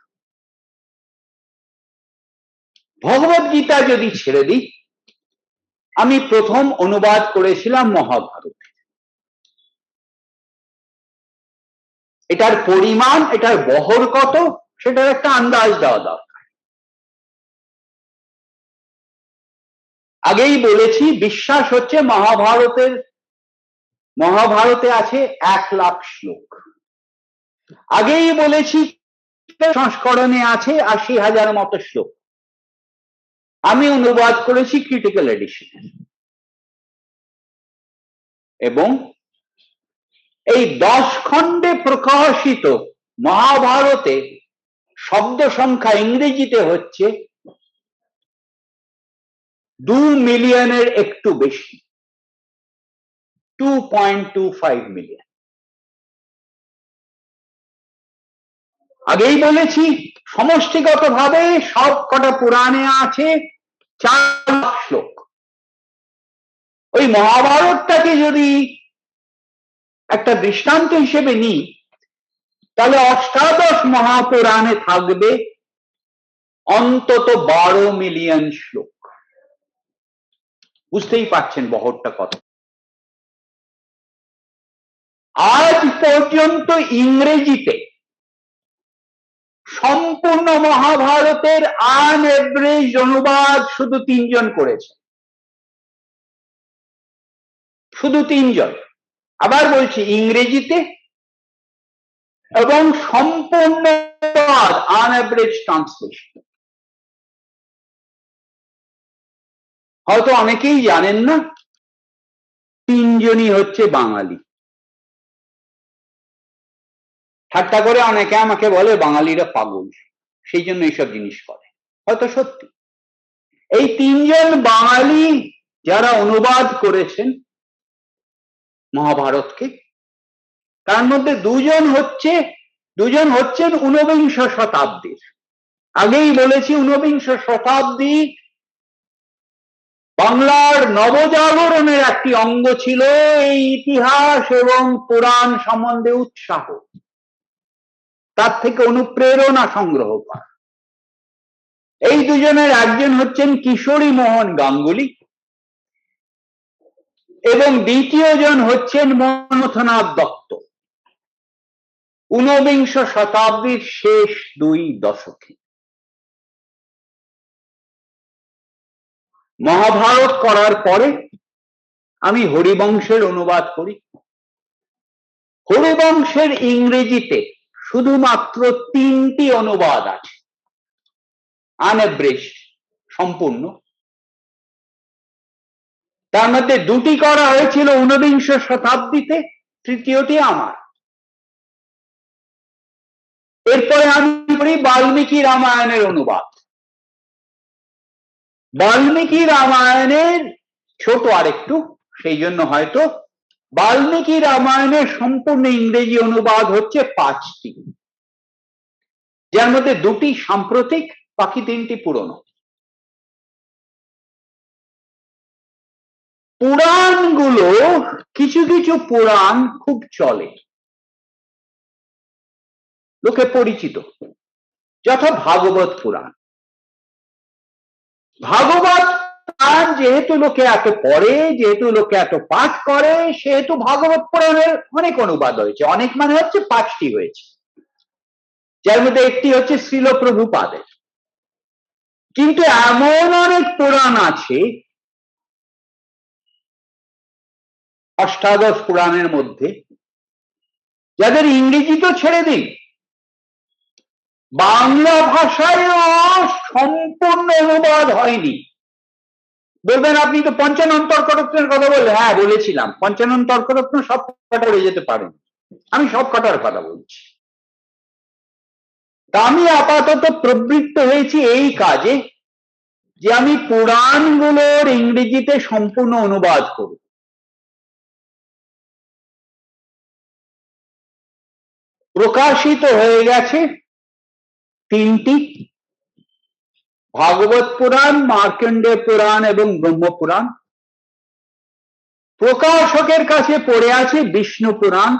A: ভগবদ গীতা যদি ছেড়ে দিই, আমি প্রথম অনুবাদ করেছিলাম মহাভারত। এটার পরিমাণ, এটার বহর কত, সেটার একটা আন্দাজ দেওয়া দরকার। আগেই বলেছি, বিশ্বাস হচ্ছে মহাভারতে আছে 1,00,000 শ্লোক। আগেই বলেছি সংস্করণে আছে 80,000 মতো শ্লোক। আমি অনুবাদ করেছি ক্রিটিক্যাল এডিশন, এবং এই 10 খণ্ডে প্রকাশিত মহাভারতে শব্দ সংখ্যা ইংরেজিতে হচ্ছে 2 মিলিয়নের একটু বেশি। 2.25 মিলিয়ন। আগেই বলেছি সমষ্টিগতভাবে সব কটা পুরাণে আছে 4 লাখ শ্লোক। ওই মহাভারতটাকে যদি একটা দৃষ্টান্ত হিসেবে নিই, তাহলে অষ্টাদশ মহাপুরাণে থাকবে অন্তত 12 মিলিয়ন শ্লোক। বুঝতেই পারছেন বহরটা কত। আজ পর্যন্ত ইংরেজিতে সম্পূর্ণ মহাভারতের আন এভারেজ অনুবাদ শুধু 3 জন করেছে, শুধু 3 জন। আবার বলছি ইংরেজিতে, এবং সম্পূর্ণ আন এভারেজ ট্রান্সলেশন। হয়তো অনেকেই জানেন না 3 জনই হচ্ছে বাঙালি। ঠাট্টা করে অনেকে আমাকে বলে বাঙালিরা পাগল, সেই জন্য এইসব জিনিস করে। হয়তো সত্যি এই 3 জন বাঙালি যারা অনুবাদ করেছেন মহাভারতকে, তার মধ্যে দুজন হচ্ছেন ঊনবিংশ শতাব্দীর। আগেই বলেছি ঊনবিংশ শতাব্দী বাংলার নবজাগরণের একটি অঙ্গ ছিল এই ইতিহাস এবং পুরাণ সম্বন্ধে উৎসাহ, তার থেকে অনুপ্রেরণা সংগ্রহ করা। এই দুজনের একজন হচ্ছেন কিশোরী মোহন গাঙ্গুলি এবং দ্বিতীয় জন হচ্ছেন মন্মথনাথ দত্ত। ঊনবিংশ শতাব্দীর শেষ 2 দশকে মহাভারত করার পরে আমি হরিবংশের অনুবাদ করি। হরিবংশের ইংরেজিতে শুধুমাত্র 3টি অনুবাদ আছে, আনএব্রিজড, সম্পূর্ণ। তার মধ্যে 2টি করা হয়েছিল ঊনবিংশ শতাব্দীতে, তৃতীয়টি আমার। এরপরে আমি করি বাল্মীকি রামায়ণের অনুবাদ। বাল্মীকি রামায়ণের ছোট আরেকটু, সেই জন্য হয়তো বাল্মীকি রামায়ণের সম্পূর্ণ ইংরেজি অনুবাদ হচ্ছে 5টি, যার মধ্যে 2টি সাম্প্রতিক, বাকি 3টি পুরনো। পুরাণগুলো, কিছু কিছু পুরাণ খুব চলে, লোকে পরিচিত, যথা ভাগবত পুরাণ। ভাগবত পুরাণ যেহেতু লোকে এত পড়ে, যেহেতু লোকে এত পাঠ করে, সেহেতু ভাগবত পুরাণের অনেক অনুবাদ হয়েছে। অনেক মানে হচ্ছে 5টি হয়েছে, যার মধ্যে একটি হচ্ছে শ্রীল প্রভুপাদের। কিন্তু এমন অনেক পুরাণ আছে, অষ্টাদশ পুরাণের মধ্যে, যাদের ইংরেজি তো ছেড়ে দিন, বাংলা ভাষায়ও সম্পূর্ণ অনুবাদ হয়নি। বলবেন আপনি তো পঞ্চানন তর্করত্নের কথা বললেন। হ্যাঁ বলেছিলাম, পঞ্চানন তর্করত্ন সব কটা উড়ে যেতে পারেন, আমি সব কটার কথা বলছি। তা আমি আপাতত প্রবৃত্ত হয়েছি এই কাজে যে আমি পুরাণগুলোর ইংরেজিতে সম্পূর্ণ অনুবাদ করব। প্রকাশিত হয়ে গেছে 3টি, ভাগবত পুরাণ, মার্কণ্ডেয় পুরাণ এবং ব্রহ্মপুরাণ। প্রকাশকের কাছে পড়ে আছে বিষ্ণু পুরাণ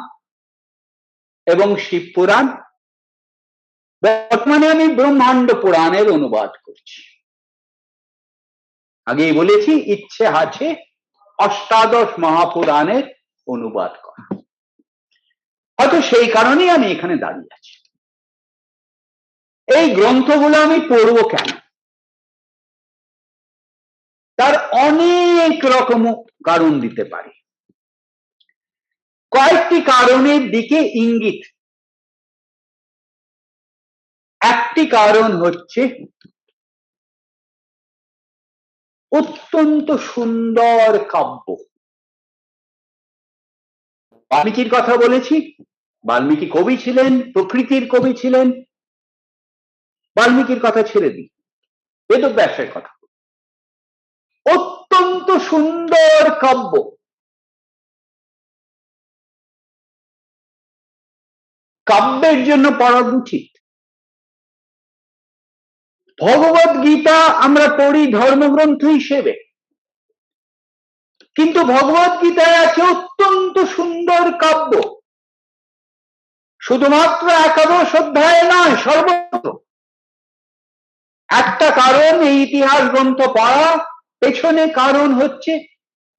A: এবং শিব পুরাণ। বর্তমানে আমি ব্রহ্মাণ্ড পুরাণের অনুবাদ করছি। আগেই বলেছি ইচ্ছে আছে অষ্টাদশ মহাপুরাণের অনুবাদ করা, হয়তো সেই কারণেই আমি এখানে দাঁড়িয়ে আছি। এই গ্রন্থগুলো আমি পড়ব কেন? তার অনেক রকম কারণ দিতে পারি। কয়েকটি কারণের দিকে ইঙ্গিত। একটি কারণ হচ্ছে অত্যন্ত সুন্দর কাব্য। বাল্মীকির কথা বলেছি, বাল্মীকি কবি ছিলেন, প্রকৃতির কবি ছিলেন। বাল্মীকির কথা ছেড়ে দিই, বেদব্যাসের কথা। অত্যন্ত সুন্দর কাব্য, কাব্যের জন্য পড়া উচিত। ভগবত গীতা আমরা পড়ি ধর্মগ্রন্থ হিসেবে, কিন্তু ভগবত গীতায় আছে অত্যন্ত সুন্দর কাব্য, শুধুমাত্র একাদশ অধ্যায়ে নয়, সর্বত্র। একটা কারণ এই ইতিহাস গ্রন্থ পড়া পেছনে কারণ হচ্ছে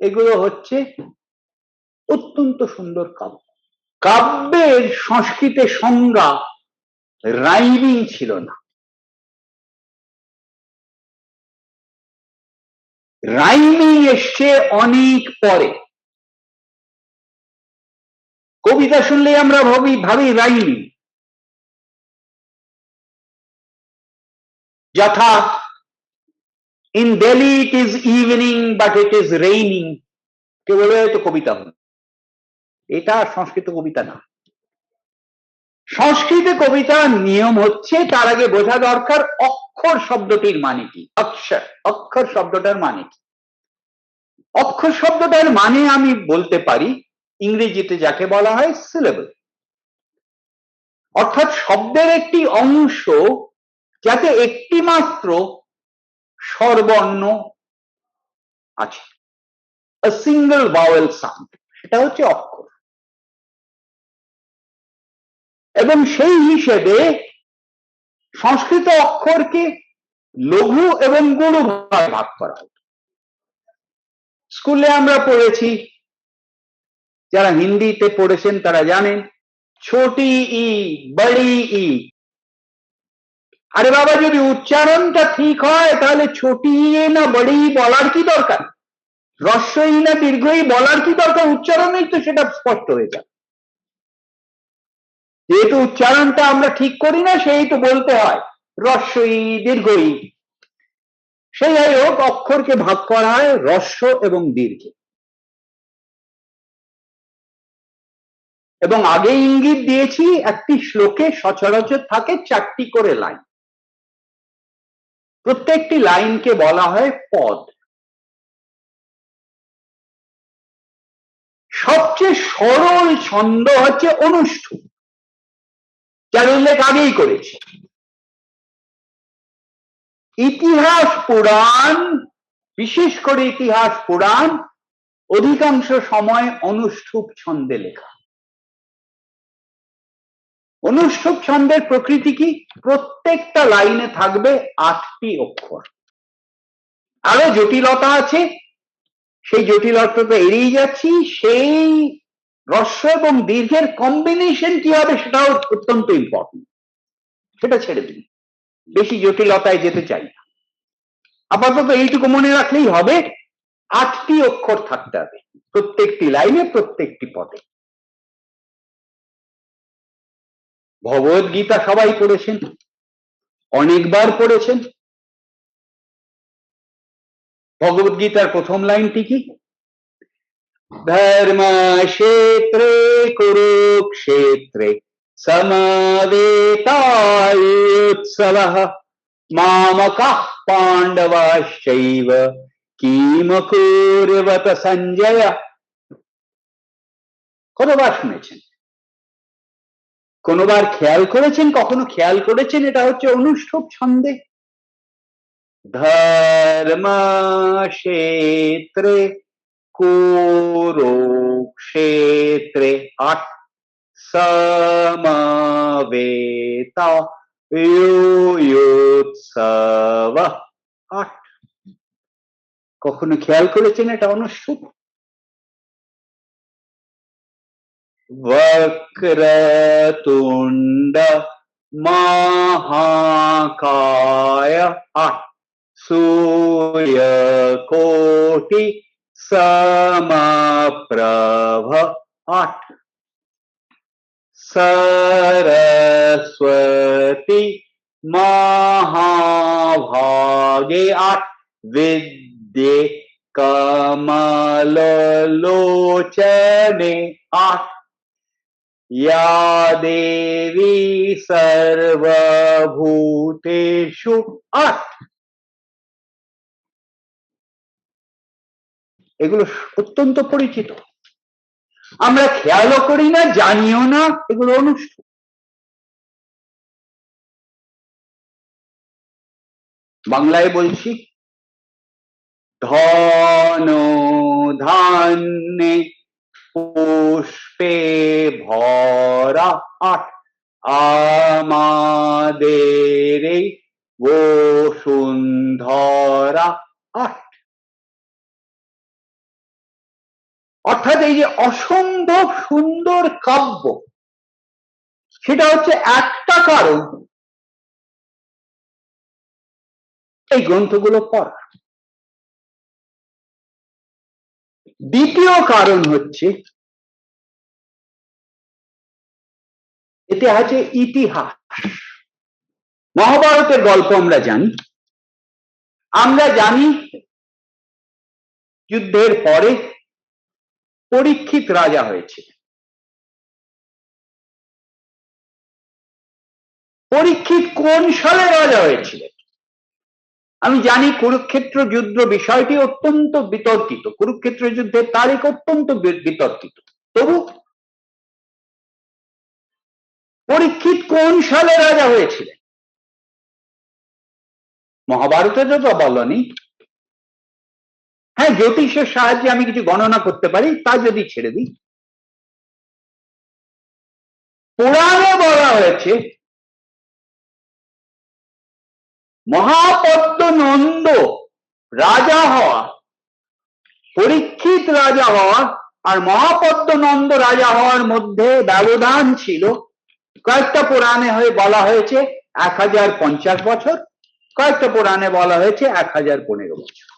A: এগুলো হচ্ছে অত্যন্ত সুন্দর কাব্য। কাব্যের সংস্কৃতে সংজ্ঞা রাইমিং ছিল না, রাইমিং এসছে অনেক পরে। কবিতা শুনলে আমরা ভাবি রাইমিং, যথা in Delhi it is evening but it is raining, কে বলে তো কবিতা হল। এটা সংস্কৃত কবিতা না। সংস্কৃত কবিতার নিয়ম হচ্ছে তার আগে বোঝা দরকার অক্ষর শব্দটির মানে কি। অক্ষর, অক্ষর শব্দটার মানে কি? অক্ষর শব্দটার মানে আমি বলতে পারি ইংরেজিতে যাকে বলা হয় সিলেবল, অর্থাৎ শব্দের একটি অংশ যাতে একটি মাত্র স্বরবর্ণ আছে, a single vowel sound, সেটা হচ্ছে অক্ষর। এবং সেই হিসেবে সংস্কৃত অক্ষরকে লঘু এবং গুরু ভাগে ভাগ করা হয়। স্কুলে আমরা পড়েছি, যারা হিন্দিতে পড়েছেন তারা জানেন, ছোটি ই বড়ি ই। আরে বাবা, যদি উচ্চারণটা ঠিক হয় তাহলে ছোটি ই না বড়ি ই বলার কি দরকার? হ্রস্ব ই না দীর্ঘ ই বলার কি দরকার? উচ্চারণেই তো সেটা স্পষ্ট হয়ে যায়। যেহেতু উচ্চারণটা আমরা ঠিক করি না, সেই তো বলতে হয় হ্রস্ব ই দীর্ঘ ই। সেই যাই হোক, অক্ষরকে ভাগ করা হয় হ্রস্ব এবং দীর্ঘে। এবং আগে ইঙ্গিত দিয়েছি একটি শ্লোকে সচরাচর থাকে 4টি করে লাইন, প্রত্যেকটি লাইনকে বলা হয় পদ। সবচেয়ে সরল ছন্দ হচ্ছে অনুষ্ঠুপ, যার উল্লেখ আগেই করেছি। ইতিহাস পুরাণ, বিশেষ করে ইতিহাস পুরাণ অধিকাংশ সময় অনুষ্ঠুপ ছন্দে লেখা। অনুষ্ঠুপ ছন্দের প্রকৃতি কি? প্রত্যেকটা লাইনে থাকবে 8টি অক্ষর। আরো জটিলতা আছে, সেই জটিলতাটা এড়িয়ে যাচ্ছি। সেই হ্রস্ব এবং দীর্ঘের কম্বিনেশন কি হবে সেটাও অত্যন্ত ইম্পর্টেন্ট, সেটা ছেড়ে দিন, বেশি জটিলতায় যেতে চাই না। আপাতত এইটুকু মনে রাখলেই হবে, 8টি অক্ষর থাকতে হবে প্রত্যেকটি লাইনে, প্রত্যেকটি পদে। ভগবত গীতা সবাই পড়েছেন, অনেকবার পড়েছেন। ভগবত গীতার প্রথম লাইনটি কি? ধর্মক্ষেত্রে কুরুক্ষেত্রে সমবেতায়ুৎসবঃ মামকাঃ পাণ্ডবাশ্চৈব কিমকুর্বত সঞ্জয়। কতবার শুনেছেন? কোনবার খেয়াল করেছেন? কখনো খেয়াল করেছেন এটা হচ্ছে অনুষ্ঠুপ ছন্দে? ধর্মক্ষেত্রে কুরুক্ষেত্রে 8, সমবেতায়ুৎসবঃ 8। কখনো খেয়াল করেছেন এটা অনুষ্ঠুপ? বক্রতুণ্ড মহাকায় 8, সূর্যকোটি সমপ্রভ 8, সরস্বতী মহাভাগে 8, বিদ্যে কমললোচনে 8, या देवी सर्वभूतेषु 8। এগুলো অত্যন্ত পরিচিত, আমরা খেয়ালও করি না, জানিও না, এগুলো অনুষ্ঠুপ। বাংলায় বলছি, ধন ধান্যে পুষ্পে ভরা হাট আমাদের এই বসুন্ধরা হাট। অর্থাৎ এই যে অসম্ভব সুন্দর কাব্য, সেটা হচ্ছে একটা কারণ এই গ্রন্থগুলো পড়া। দ্বিতীয় কারণ হচ্ছে এতে আছে ইতিহাস। মহাভারতের গল্প আমরা জানি যুদ্ধের পরে পরীক্ষিত রাজা হয়েছে। পরীক্ষিত কোন সালে রাজা হয়েছিলেন? আমি জানি কুরুক্ষেত্র যুদ্ধ বিষয়টি অত্যন্ত বিতর্কিত, কুরুক্ষেত্র যুদ্ধের তারিখ অত্যন্ত বিতর্কিত, তবু পরীক্ষিত কোন সালে রাজা হয়েছিলেন? মহাভারতে তো বলনি। হ্যাঁ, জ্যোতিষের সাহায্যে আমি কিছু গণনা করতে পারি, তা যদি ছেড়ে দিই, পুরাণে বলা হয়েছে মহাপদ্ম নন্দ রাজা হওয়া, পরীক্ষিত রাজা হওয়া আর মহাপদ্ম নন্দ রাজা হওয়ার মধ্যে ব্যবধান ছিল, কয়েকটা পুরাণে বলা হয়েছে 1050 বছর, কয়েকটা পুরাণে বলা হয়েছে 1015 বছর।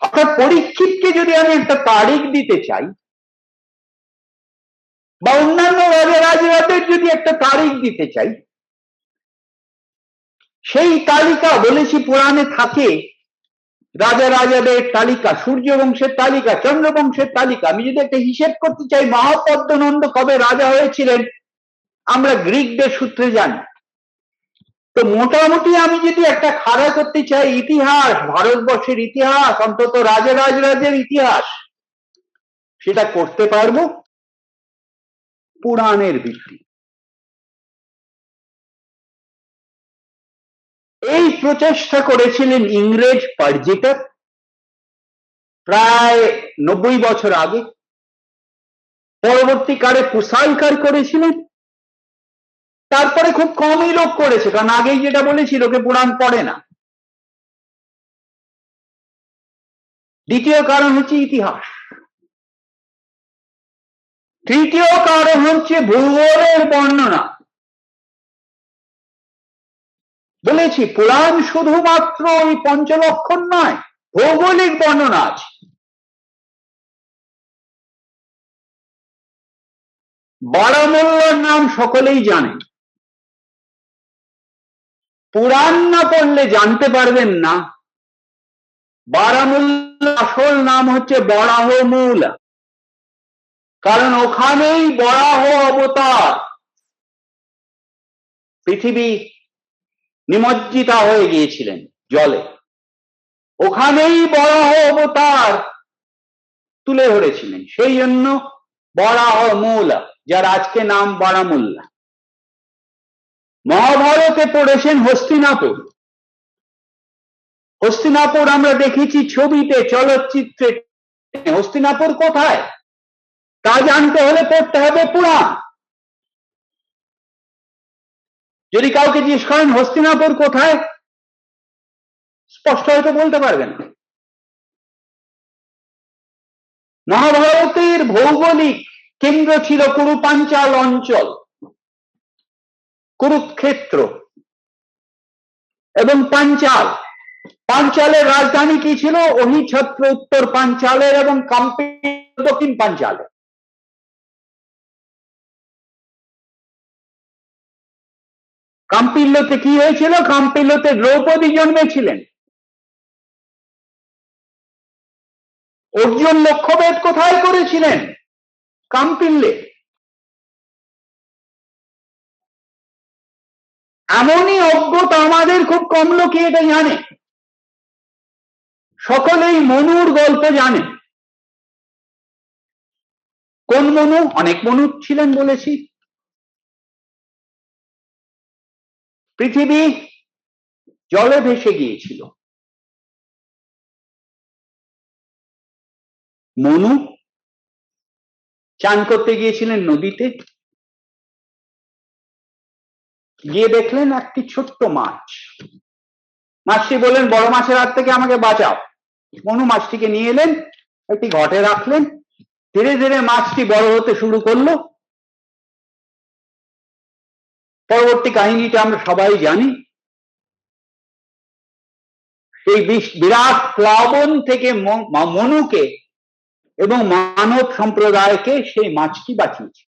A: অর্থাৎ পরীক্ষিতকে যদি আমি একটা তারিখ দিতে চাই, বা অন্যান্য রাজাদের যদি একটা তারিখ দিতে চাই, সেই তালিকা বলেছি পুরাণে থাকে, রাজাদের তালিকা, সূর্য বংশের তালিকা, চন্দ্র বংশের তালিকা। আমি যদি একটা হিসেব করতে চাই মহাপদ্ম নন্দ কবে রাজা হয়েছিলেন, আমরা গ্রিকদের সূত্রে জানি। তো মোটামুটি আমি যদি একটা খাড়া করতে চাই ইতিহাস, ভারতবর্ষের ইতিহাস, অন্তত রাজের ইতিহাস, সেটা করতে পারবো পুরাণের ভিত্তি। এই প্রচেষ্টা করেছিলেন ইংরেজ পার্জিটার প্রায় 90 বছর আগে। পরবর্তীকালে পুসাইকার করেছিলেন। তারপরে খুব কমই লোক করেছে, কারণ আগেই যেটা বলেছি, লোকে পুরাণ পড়ে না। দ্বিতীয় কারণ হচ্ছে ইতিহাস। তৃতীয় কারণ হচ্ছে ভূগোলের বর্ণনা। বলেছি পুরাণ শুধুমাত্র ওই পঞ্চলক্ষণ নয়, ভৌগোলিক বর্ণনা আছে। বারামুল্লার নাম সকলেই জানেন, পুরাণ না পড়লে জানতে পারবেন না বারামুল্লার আসল নাম হচ্ছে বরাহমূলা, কারণ ওখানেই বরাহ অবতার, পৃথিবী নিমজ্জিতা হয়ে গিয়েছিলেন জলে, ওখানেই বরাহ অবতার তুলে ধরেছিলেন, সেই জন্য বরাহমূলা, যার আজকে নাম বারামুল্লা। মহাভারতে পড়েছেন হস্তিনাপুর। হস্তিনাপুর আমরা দেখেছি ছবিতে, চলচ্চিত্রে। হস্তিনাপুর কোথায় তা জানতে হলে পড়তে হবে পুরাণ। যদি কাউকে জিজ্ঞেস করেন হস্তিনাপুর কোথায়, স্পষ্ট হয়তো বলতে পারবেন না। মহাভারতের ভৌগোলিক কেন্দ্র ছিল কুরুপাঞ্চাল অঞ্চল, কুরুক্ষেত্র এবং পাঞ্চাল। পাঞ্চালের রাজধানী কি ছিল? অহিছত্র উত্তর পাঞ্চালের এবং কাম্পিল্য দক্ষিণ পাঞ্চালের। কাম্পিল্যতে কি হয়েছিল? কাম্পিল্যতে দ্রৌপদী জন্মেছিলেন। অর্জুন লক্ষ্যভেদ কোথায় করেছিলেন? কাম্পিল্যে। এমনই অজ্ঞতা আমাদের খুব কম লোকই এটা জানে। সকলেই মনুর গল্প জানে। কোন মনু? অনেক মনু ছিলেন বলেছি। পৃথিবী জলে ভেসে গিয়েছিল। মনু চান করতে গিয়েছিলেন নদীতে, গিয়ে দেখলেন একটি ছোট্ট মাছ। মাছটি বললেন, বড় মাছের হাত থেকে আমাকে বাঁচাও। মনু মাছটিকে নিয়ে এলেন, একটি ঘটে রাখলেন। ধীরে ধীরে মাছটি বড় হতে শুরু করলো। পরবর্তী কাহিনীটা আমরা সবাই জানি। সেই বিরাট প্লাবন থেকে মনুকে এবং মানব সম্প্রদায়কে সেই মাছটি বাঁচিয়েছে।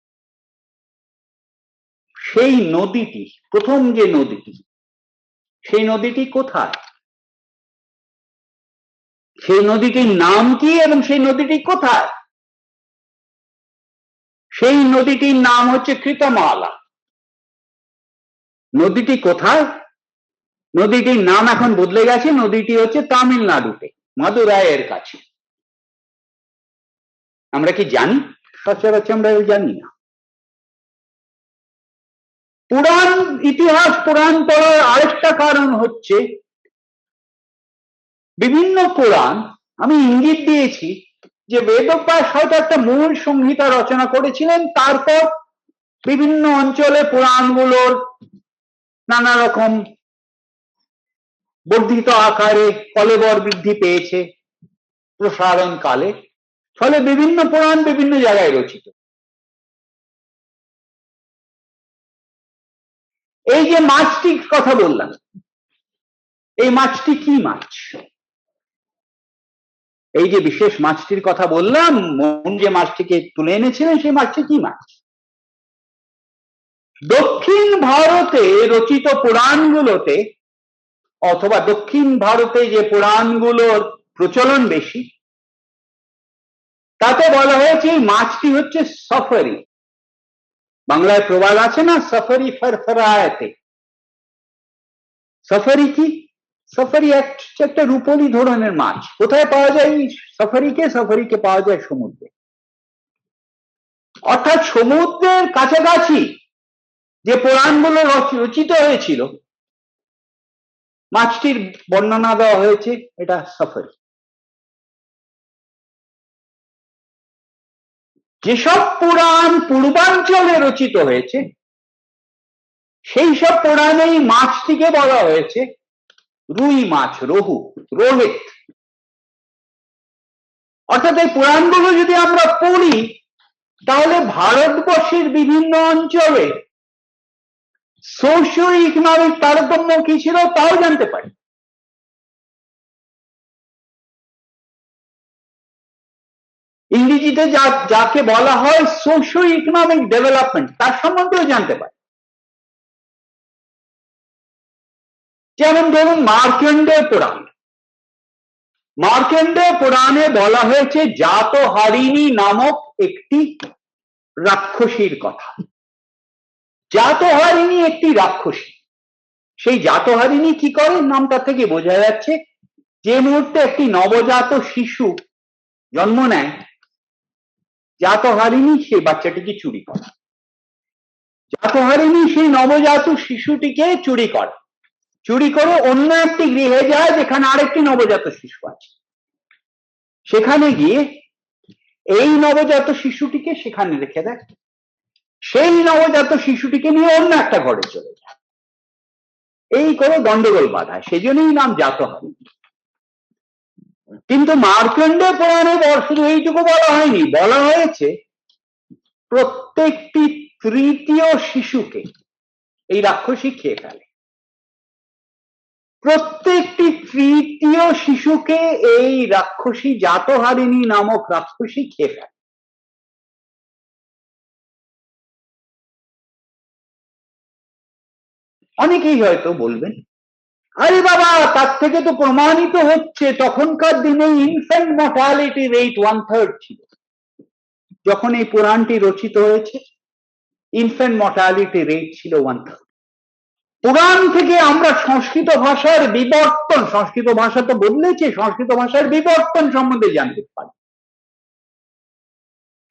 A: সেই নদীটি, প্রথম যে নদীটি, সেই নদীটি কোথায়? সেই নদীটির নাম কি এবং সেই নদীটি কোথায়? সেই নদীটির নাম হচ্ছে কৃতমালা। নদীটি কোথায়? নদীটির নাম এখন বদলে গেছে, নদীটি হচ্ছে তামিলনাড়ুতে, মাদুরাইয়ের কাছে। আমরা কি জানি? সচরাচর আমরা জানি না। পুরাণ ইতিহাস পুরাণ পড়ার আরেকটা কারণ হচ্ছে, বিভিন্ন পুরাণ, আমি ইঙ্গিত দিয়েছি যে বেদব্যাস হয়তো একটা মূল সংহিতা রচনা করেছিলেন, তারপর বিভিন্ন অঞ্চলে পুরাণগুলোর নানা রকম বর্ধিত আকারে কলেবর বৃদ্ধি পেয়েছে প্রসারণ কালে, ফলে বিভিন্ন পুরাণ বিভিন্ন জায়গায় রচিত। এই যে মাছটির কথা বললাম, এই মাছটি কি মাছ? এই যে বিশেষ মাছটির কথা বললাম, মন যে মাছটিকে তুলে এনেছিলেন, সেই মাছটি কি মাছ? দক্ষিণ ভারতে রচিত পুরাণগুলোতে, অথবা দক্ষিণ ভারতে যে পুরাণগুলোর প্রচলন বেশি, তাতে বলা হয়েছে এই মাছটি হচ্ছে সফরি। বাংলায় প্রবাদ আছে না, সফরি ফরফরায়তে। সফরি কি? সফরি একটা রূপলি ধরনের মাছ। কোথায় পাওয়া যায় সফরিকে? সফরিকে পাওয়া যায় সমুদ্রে। অর্থাৎ সমুদ্রের কাছাকাছি যে পুরাণগুলো রচিত হয়েছিল, মাছটির বর্ণনা দেওয়া হয়েছে, এটা সফরি। যেসব পুরাণ পূর্বাঞ্চলে রচিত হয়েছে, সেই সব পুরাণেই মাছটিকে বলা হয়েছে রুই মাছ, রোহু, রোহিত। অর্থাৎ এই পুরাণগুলো যদি আমরা পড়ি, তাহলে ভারতবর্ষের বিভিন্ন অঞ্চলে সোশিও ইকোনমিক তারতম্য কি ছিল তাও জানতে পারি। ইংরেজিতে যাকে বলা হয় সোশিও ইকোনমিক ডেভেলপমেন্ট, তার সম্বন্ধেও জানতে পারি। যেমন ধরুন মার্কণ্ডেয় পুরাণ। মার্কণ্ডেয় পুরাণে বলা হয়েছে জাতহারিণী নামক একটি রাক্ষসীর কথা। জাতহারিণী একটি রাক্ষসী। সেই জাতহারিণী কি করে? নামটা থেকে বোঝা যাচ্ছে, যে মুহূর্তে একটি নবজাত শিশু জন্ম নেয়, জাতহারিণী সেই বাচ্চাটিকে চুরি করে। জাতহারিণী সেই নবজাত শিশুটিকে চুরি করে, চুরি করে অন্য একটি গৃহে যায় যেখানে আরেকটি নবজাত শিশু আছে। সেখানে গিয়ে এই নবজাত শিশুটিকে সেখানে রেখে দেয়, সেই নবজাত শিশুটিকে নিয়ে অন্য একটা ঘরে চলে যায়। এই করে গন্ডগোল বাঁধায়, সেই জন্যই নাম জাতহারিণী। কিন্তু মার্কণ্ডেয় পুরাণে শুধু এইটুকু বলা হয়নি, বলা হয়েছে প্রত্যেকটি তৃতীয় শিশুকে এই রাক্ষসী খেয়ে ফেলে। প্রত্যেকটি তৃতীয় শিশুকে এই রাক্ষসী, জাতহারিণী নামক রাক্ষসী খেয়ে ফেলে। অনেকেই হয়তো বলবেন, আরে বাবা, তার থেকে তো প্রমাণিত হচ্ছে তখনকার দিনে ইনফ্যান্ট মর্টালিটি রেট 1/3 ছিল। যখন এই পুরাণটি রচিত হয়েছে, ইনফ্যান্ট মর্টালিটি রেট ছিল 1/3। পুরাণ থেকে আমরা সংস্কৃত ভাষার বিবর্তন, সংস্কৃত ভাষা তো বদলেছে, সংস্কৃত ভাষার বিবর্তন সম্বন্ধে জানতে পারি।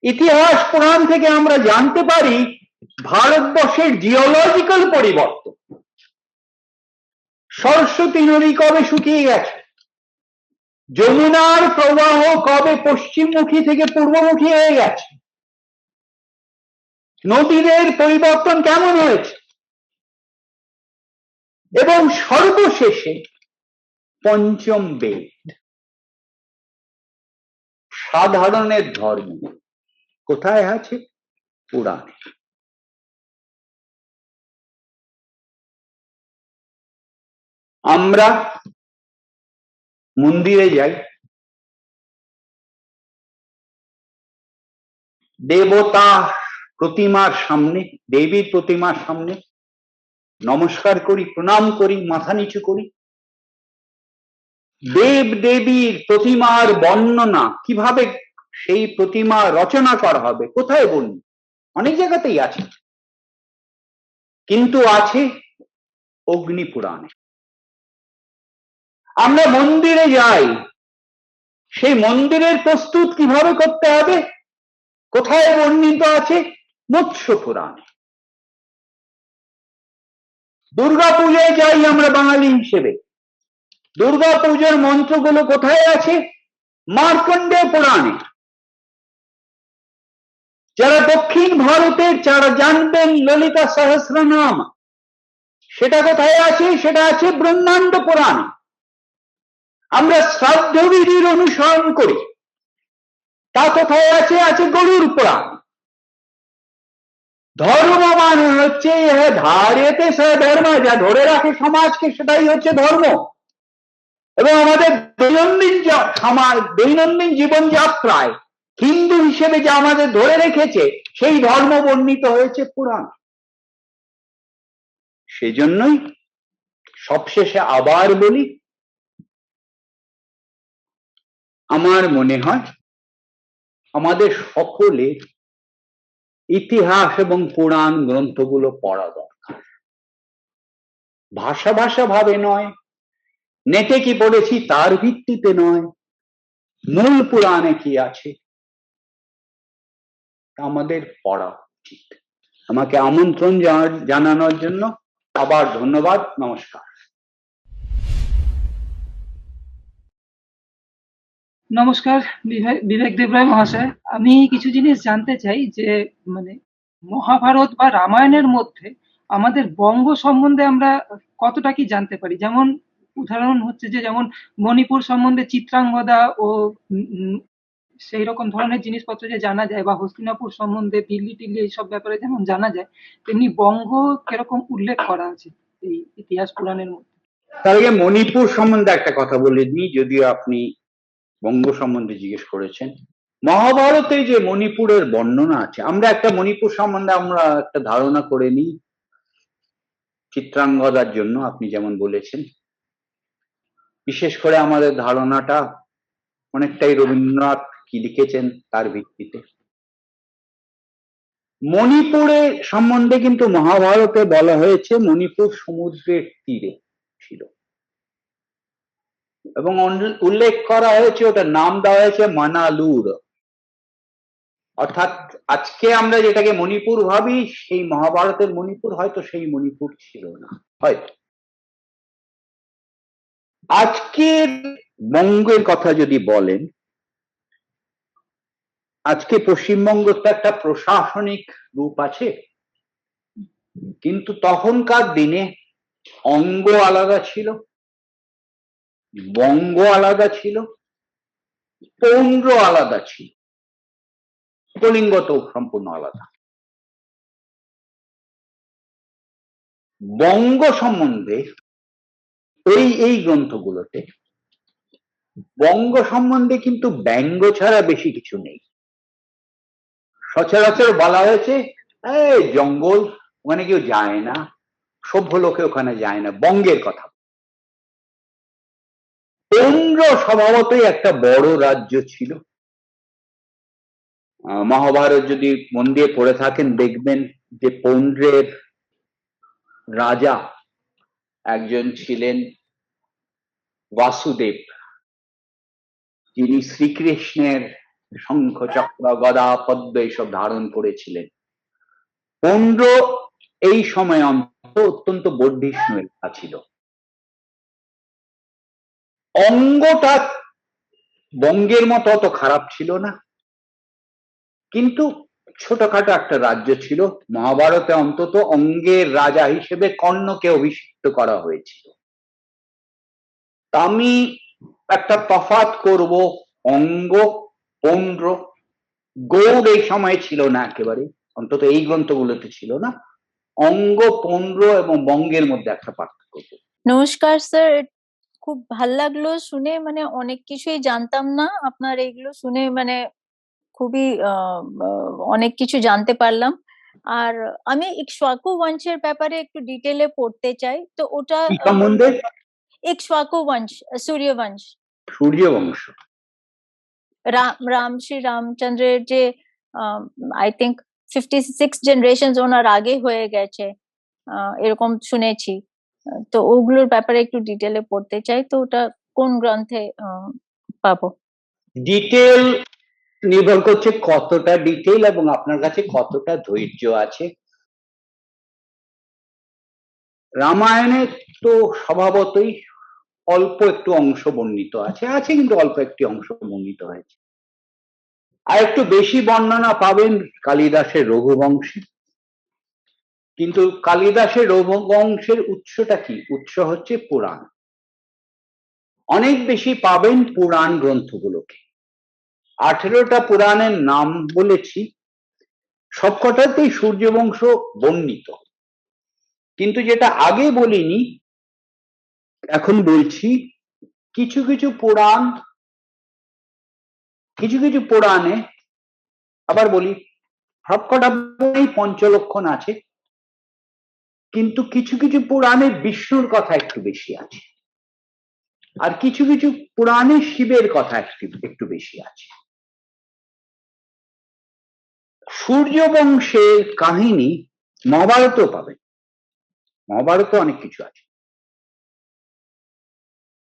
A: ইতিহাস পুরাণ থেকে আমরা জানতে পারি ভারতবর্ষের জিওলজিক্যাল পরিবর্তন। সরস্বতী নদী কবে শুকিয়ে গেছে, যমুনার প্রবাহ কবে পশ্চিমমুখী থেকে পূর্বমুখী হয়ে গেছে, নদীদের পরিবর্তন কেমন হয়েছে, এবং সর্বশেষে পঞ্চম বেদ সাধারণের ধর্ম কোথায় আছে? পুরাণে। আমরা মন্দিরে যাই, দেবতা প্রতিমার সামনে, দেবীর প্রতিমার সামনে নমস্কার করি, প্রণাম করি, মাথা নিচু করি। দেব দেবীর প্রতিমার বর্ণনা কিভাবে সেই প্রতিমা রচনা করা হবে কোথায় বলুন? অনেক জায়গাতেই আছে, কিন্তু আছে অগ্নি পুরাণে। আমরা মন্দিরে যাই, সেই মন্দিরের প্রস্তুত কিভাবে করতে হবে কোথায় বর্ণিত আছে? মৎস্য পুরাণে। দুর্গা পূজায় যাই আমরা বাঙালি হিসেবে, দুর্গা পূজার মন্ত্রগুলো কোথায় আছে? মার্কণ্ডেয় পুরাণে। যারা দক্ষিণ ভারতের যারা জানবেন ললিতা সহস্রনাম, সেটা কোথায় আছে? সেটা আছে ব্রহ্মাণ্ড পুরাণে। আমরা শ্রাদ্ধ বিধির অনুসরণ করি, তা কোথায় আছে? আছে গরুড় পুরাণ। ধর্ম মানে হচ্ছে ধারেতে সে ধর্ম, যা ধরে রাখে সমাজকে সেটাই হচ্ছে ধর্ম। এবং আমাদের দৈনন্দিন জীবনযাত্রায় হিন্দু হিসেবে যা আমাদের ধরে রেখেছে সেই ধর্ম বর্ণিত হয়েছে পুরাণ। সেজন্যই সবশেষে আবার বলি, আমার মনে হয় আমাদের সকলের ইতিহাস এবং পুরাণ গ্রন্থগুলো পড়া দরকার। ভাষা ভাষা ভাবে নয়, নেটে কি পড়েছি তার ভিত্তিতে নয়, মূল পুরাণে কি আছে আমাদের পড়া উচিত। আমাকে আমন্ত্রণ জানানোর জন্য আবার ধন্যবাদ। নমস্কার।
C: নমস্কার বিবেক দেবরায় মহাশয়। আমি কিছু জিনিস জানতে চাই যে মানে মহাভারত বা রামায়ণের মধ্যে আমাদের বঙ্গ সম্বন্ধে আমরা কতটা কি জানতে পারি? যেমন উদাহরণ হচ্ছে যে যেমন মণিপুর সম্বন্ধে চিত্রাঙ্গদা ও সেই রকম ধরনের জিনিসপত্র যে জানা যায়, বা হস্তিনাপুর সম্বন্ধে দিল্লি টিল্লি এইসব ব্যাপারে যেমন জানা যায়, তেমনি বঙ্গ কিরকম উল্লেখ করা আছে এই ইতিহাস পুরাণের মধ্যে?
A: তার আগে মণিপুর সম্বন্ধে একটা কথা বলে দিই, যদিও আপনি বঙ্গ সম্বন্ধে জিজ্ঞেস করেছেন। মহাভারতে যে মণিপুরের বর্ণনা আছে, আমরা একটা মণিপুর সম্বন্ধে আমরা একটা ধারণা করে নিই চিত্রাঙ্গদার জন্য, আপনি যেমন বলেছেন। বিশেষ করে আমাদের ধারণাটা অনেকটাই রবীন্দ্রনাথ কি লিখেছেন তার ভিত্তিতে। মণিপুরের সম্বন্ধে কিন্তু মহাভারতে বলা হয়েছে মণিপুর সমুদ্রের তীরে ছিল, এবং উল্লেখ করা হয়েছে, ওটার নাম দেওয়া হয়েছে মানালুর। অর্থাৎ আজকে আমরা যেটাকে মণিপুর ভাবি, সেই মহাভারতের মণিপুর হয়তো সেই মণিপুর ছিল না। হয়তো আজকের বঙ্গের কথা যদি বলেন, আজকে পশ্চিমবঙ্গ তো একটা প্রশাসনিক রূপ আছে, কিন্তু তখনকার দিনে অঙ্গ আলাদা ছিল, বঙ্গ আলাদা ছিল, পৌন্ড আলাদা ছিল, কলিঙ্গ তো সম্পূর্ণ আলাদা। বঙ্গ সম্বন্ধে এই গ্রন্থগুলোতে বঙ্গ সম্বন্ধে কিন্তু ব্যঙ্গ ছাড়া বেশি কিছু নেই। সচরাচর বলা হয়েছে জঙ্গল, ওখানে কেউ যায় না, সভ্য লোকে ওখানে যায় না, বঙ্গের কথা। পৌন্ড স্বভাবতই একটা বড় রাজ্য ছিল। মহাভারত যদি মন দিয়ে পড়ে থাকেন দেখবেন যে পৌন্ড্রের রাজা একজন ছিলেন বাসুদেব, যিনি শ্রীকৃষ্ণের শঙ্খ চক্র গদা পদ্ম এইসব ধারণ করেছিলেন। পৌন্ড এই সময় অত্যন্ত বর্ধিষ্ণু এলাকা ছিল। অঙ্গটা বঙ্গের মতো অত খারাপ ছিল না, কিন্তু ছোটখাটো একটা রাজ্য ছিল। মহাভারতে অন্তত অঙ্গের রাজা হিসেবে কর্ণকে অভিষিক্ত করা হয়েছিল। তা আমি একটা তফাৎ করব, অঙ্গ, পৌণ্ড্র, গৌড় এই সময় ছিল না একেবারে, অন্তত এই গ্রন্থগুলোতে ছিল না। অঙ্গ, পৌণ্ড্র এবং বঙ্গের মধ্যে একটা পার্থক্য করব।
D: নমস্কার স্যার, খুব ভাল লাগলো শুনে, মানে অনেক কিছুই জানতাম না। আপনার এইগুলো শুনে মানে খুবই অনেক কিছু জানতে পারলাম। আর আমি ইক্ষ্বাকু বংশের ব্যাপারে একটু ডিটেলে পড়তে চাই, তো ওটা
A: কি সম্বন্ধে?
D: ইক্ষ্বাকু বংশ, সূর্যবংশ,
A: সূর্যবংশ।
D: শ্রী রামচন্দ্রের যে আই থিঙ্ক 56 জেনারেশন ওনার আগে হয়ে গেছে, এরকম শুনেছি। তো ওগুলোর ব্যাপারে একটু ডিটেলে পড়তে চাই, তো ওটা কোন গ্রন্থে পাবো?
A: ডিটেল নির্ভর করছে কতটা ডিটেল এবং আপনার কাছে কতটা ধৈর্য আছে। রামায়ণে তো স্বভাবতই অল্প একটু অংশ বর্ণিত আছে, কিন্তু অল্প একটি অংশ বর্ণিত হয়েছে। আর একটু বেশি বর্ণনা পাবেন কালিদাসের রঘুবংশে। কিন্তু কালিদাসের রঘুবংশের উৎসটা কি? উৎস হচ্ছে পুরাণ। অনেক বেশি পাবেন পুরাণ গ্রন্থগুলোকে। 18টা পুরাণের নাম বলেছি, সবকটাতেই সূর্যবংশ বর্ণিত। কিন্তু যেটা আগে বলিনি, এখন বলছি, কিছু কিছু পুরাণে, আবার বলি, সবকটা পঞ্চলক্ষণ আছে, কিন্তু কিছু কিছু পুরাণে বিষ্ণুর কথা একটু বেশি আছে, আর কিছু কিছু পুরাণে শিবের কথা একটু বেশি আছে। সূর্যবংশের কাহিনী মহাভারতেও পাবেন, মহাভারতে অনেক কিছু আছে।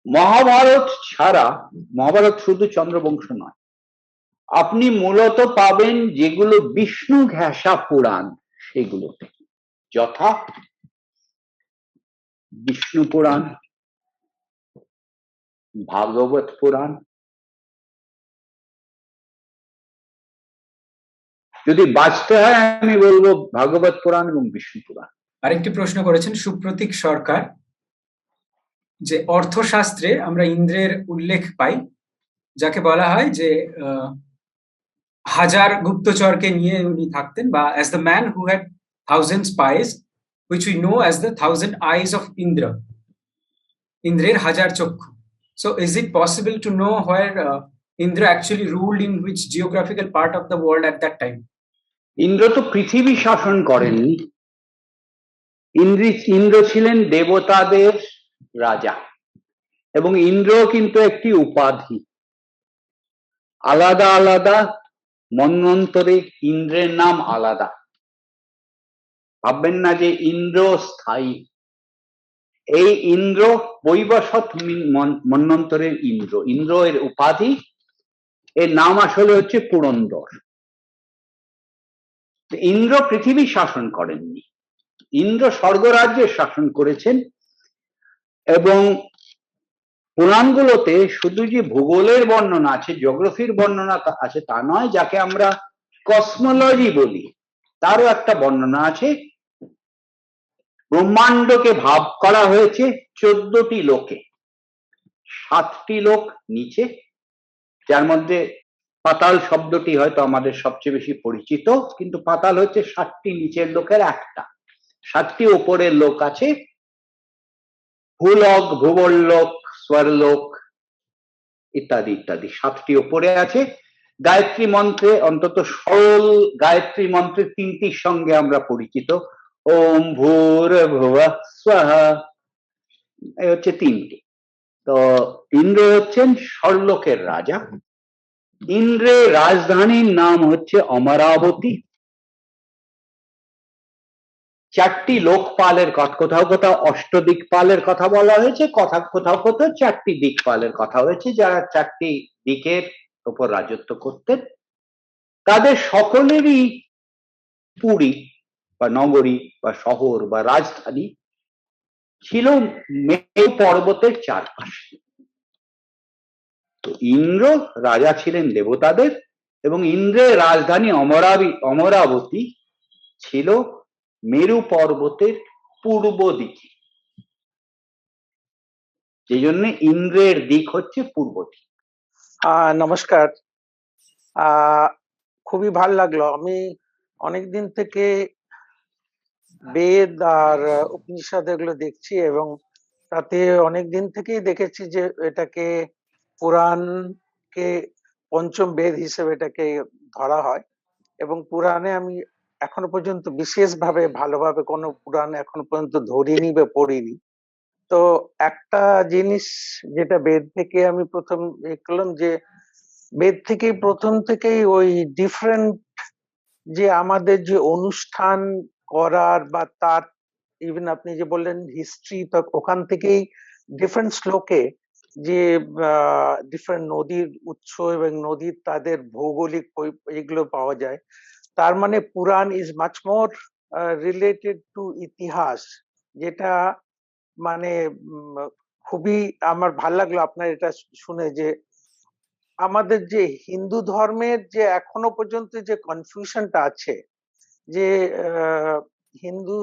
A: মহাভারত ছাড়া, মহাভারত শুধু চন্দ্রবংশ নয়, আপনি মূলত পাবেন যেগুলো বিষ্ণু ঘেঁষা পুরাণ, সেগুলোতে, যথা বিষ্ণু পুরাণ, ভাগবত পুরাণ। যদি বাঁচতে হয় আমি বলবো ভাগবত পুরাণ এবং বিষ্ণু পুরাণ।
B: আরেকটি প্রশ্ন করেছেন সুপ্রতীক সরকার, যে অর্থশাস্ত্রে আমরা ইন্দ্রের উল্লেখ পাই, যাকে বলা হয় যে 1000 গুপ্তচরকে নিয়ে উনি থাকতেন, বা as the man who had 1000 spies, which we know as the 1000 eyes of Indra, ইন্দ্রের 1000 চক্ষু। So is it possible to know where Indra actually ruled in which geographical part of the world at that time?
A: Indra তো পৃথিবী শাসন করেননি। ইন্দ্র ছিলেন দেবতাদের রাজা, এবং ইন্দ্র কিন্তু একটি উপাধি। আলাদা আলাদা মন্বন্তরে ইন্দ্রের নাম আলাদা। ভাববেন না যে ইন্দ্র স্থায়ী। এই ইন্দ্র বৈবস্বত মন্বন্তরের ইন্দ্র, ইন্দ্র এর উপাধি, এর নাম আসলে হচ্ছে পুরন্দর। ইন্দ্র পৃথিবী শাসন করেননি, ইন্দ্র স্বর্গরাজ্যের শাসন করেছেন। এবং পুরাণগুলোতে শুধু যে ভূগোলের বর্ণনা আছে, জিওগ্রাফির বর্ণনা আছে তা নয়, যাকে আমরা কসমোলজি বলি, তারও একটা বর্ণনা আছে। ব্রহ্মাণ্ডকে ভাগ করা হয়েছে 14টি লোকে, 7টি লোক নিচে, যার মধ্যে পাতাল শব্দটি হয়তো আমাদের সবচেয়ে বেশি পরিচিত, কিন্তু পাতাল হচ্ছে 7টি নিচের লোকের একটা। 7টি ওপরের লোক আছে, ভূলোক, ভূবরলোক, স্বরলোক ইত্যাদি ইত্যাদি। 7টি ওপরে আছে। গায়ত্রী মন্ত্রে, অন্তত সরল গায়ত্রী মন্ত্রের 3টির সঙ্গে আমরা পরিচিত, ওম ভূর্ভুবঃ স্বাহা, এই হচ্ছে 3টি। তো ইন্দ্র হচ্ছেন স্বর্লোকের রাজা। ইন্দ্রের রাজধানীর নাম হচ্ছে অমরাবতী। 4টি লোকপালের কথা, কোথাও কোথাও অষ্টদিকপালের কথা বলা হয়েছে, কোথাও কোথাও 4টি দিকপালের কথা হয়েছে, যারা 4টি দিকের উপর রাজত্ব করতেন। তাদের সকলেরই পুরী বা নগরী বা শহর বা রাজধানী ছিল মেরু পর্বতের চারপাশে। ইন্দ্র রাজা ছিলেন দেবতাদের, এবং ইন্দ্রের রাজধানী অমরাবতী ছিল মেরু পর্বতের পূর্ব দিকে, সেই জন্য ইন্দ্রের দিক হচ্ছে পূর্ব দিক।
E: নমস্কার। খুবই ভালো লাগলো। আমি অনেকদিন থেকে বেদ আর উপনিষদ এগুলো দেখছি, এবং তাতে অনেকদিন থেকেই দেখেছি যে এটাকে পুরাণকে পঞ্চম বেদ হিসেবে এটাকে ধরা হয়, এবং পুরাণে আমি এখনো পর্যন্ত বিশেষভাবে ভালোভাবে কোনো পুরাণ এখনো পর্যন্ত ধরিনি বা পড়িনি। তো একটা জিনিস যেটা বেদ থেকে আমি প্রথম দেখলাম, যে বেদ থেকে প্রথম থেকেই ওই ডিফারেন্ট যে আমাদের যে অনুষ্ঠান করার বা তার ইভেন আপনি যে বললেন হিস্ট্রি, তো ওখান থেকেই ডিফারেন্ট শ্লোকে যে ডিফারেন্ট নদীর উৎস এবং নদীর তাদের ভৌগোলিক এগুলো পাওয়া যায়। তার মানে Purana is much more related to ইতিহাস, যেটা মানে খুবই আমার ভাল লাগলো আপনার এটা শুনে, যে আমাদের যে হিন্দু ধর্মের যে এখনো পর্যন্ত যে কনফিউশনটা আছে, যে হিন্দু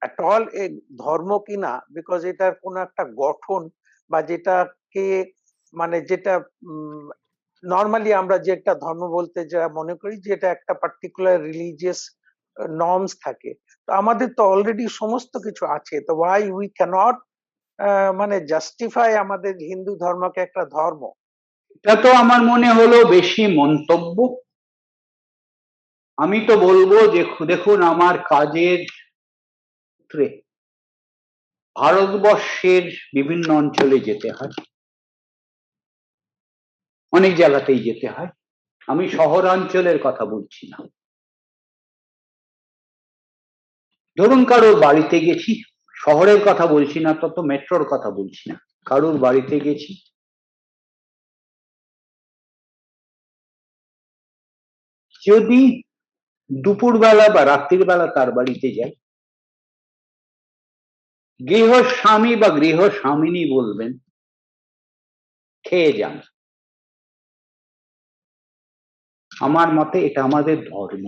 E: অ্যাট অল এ ধর্ম কিনা, বিকজ এটার কোন একটা গঠন বা যেটাকে মানে যেটা নর্মালি আমরা যে একটা ধর্ম বলতে যা মনে করি যে এটা একটা পার্টিকুলার রিলিজিয়াস নর্মস থাকে, তো আমাদের তো অলরেডি সমস্ত কিছু আছে, তো ওয়াই উই ক্যানট মানে জাস্টিফাই আমাদের হিন্দু ধর্মকে একটা ধর্ম।
A: এটা তো আমার মনে হলো বেশি মন্তব্য। আমি তো বলবো যে দেখুন, আমার কাজের ক্ষেত্রে ভারতবর্ষের বিভিন্ন অঞ্চলে যেতে হয়, অনেক জায়গাতেই যেতে হয়। আমি শহরাঞ্চলের কথা বলছি না। ধরুন কারোর বাড়িতে গেছি, শহরের কথা বলছি না, তত মেট্রোর কথা বলছি না, কারোর বাড়িতে গেছি, যদি দুপুরবেলা বা রাত্রির বেলা তার বাড়িতে যাই, গৃহস্বামী বা গৃহস্বামিনী বলবেন খেয়ে যান। আমার মতে এটা আমাদের ধর্ম।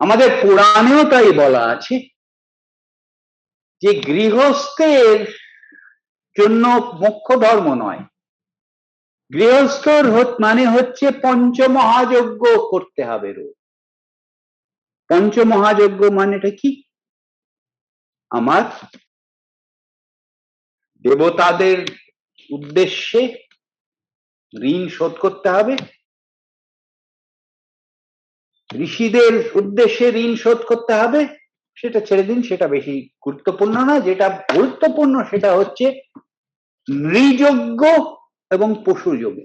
A: আমাদের পুরাণেও তাই বলা আছে যে গৃহস্থের জন্য মোক্ষ ধর্ম নয়, গৃহস্থর মানে হচ্ছে পঞ্চমহাযজ্ঞ করতে হবে রোজ। পঞ্চমহাযজ্ঞ মানেটা কি? আমার দেবতাদের উদ্দেশ্যে ঋণ শোধ করতে হবে, ঋষিদের উদ্দেশ্যে ঋণ শোধ করতে হবে। সেটা ছেড়ে দিন, সেটা বেশি গুরুত্বপূর্ণ না। যেটা গুরুত্বপূর্ণ সেটা হচ্ছে নৃযজ্ঞ এবং পশুযজ্ঞ।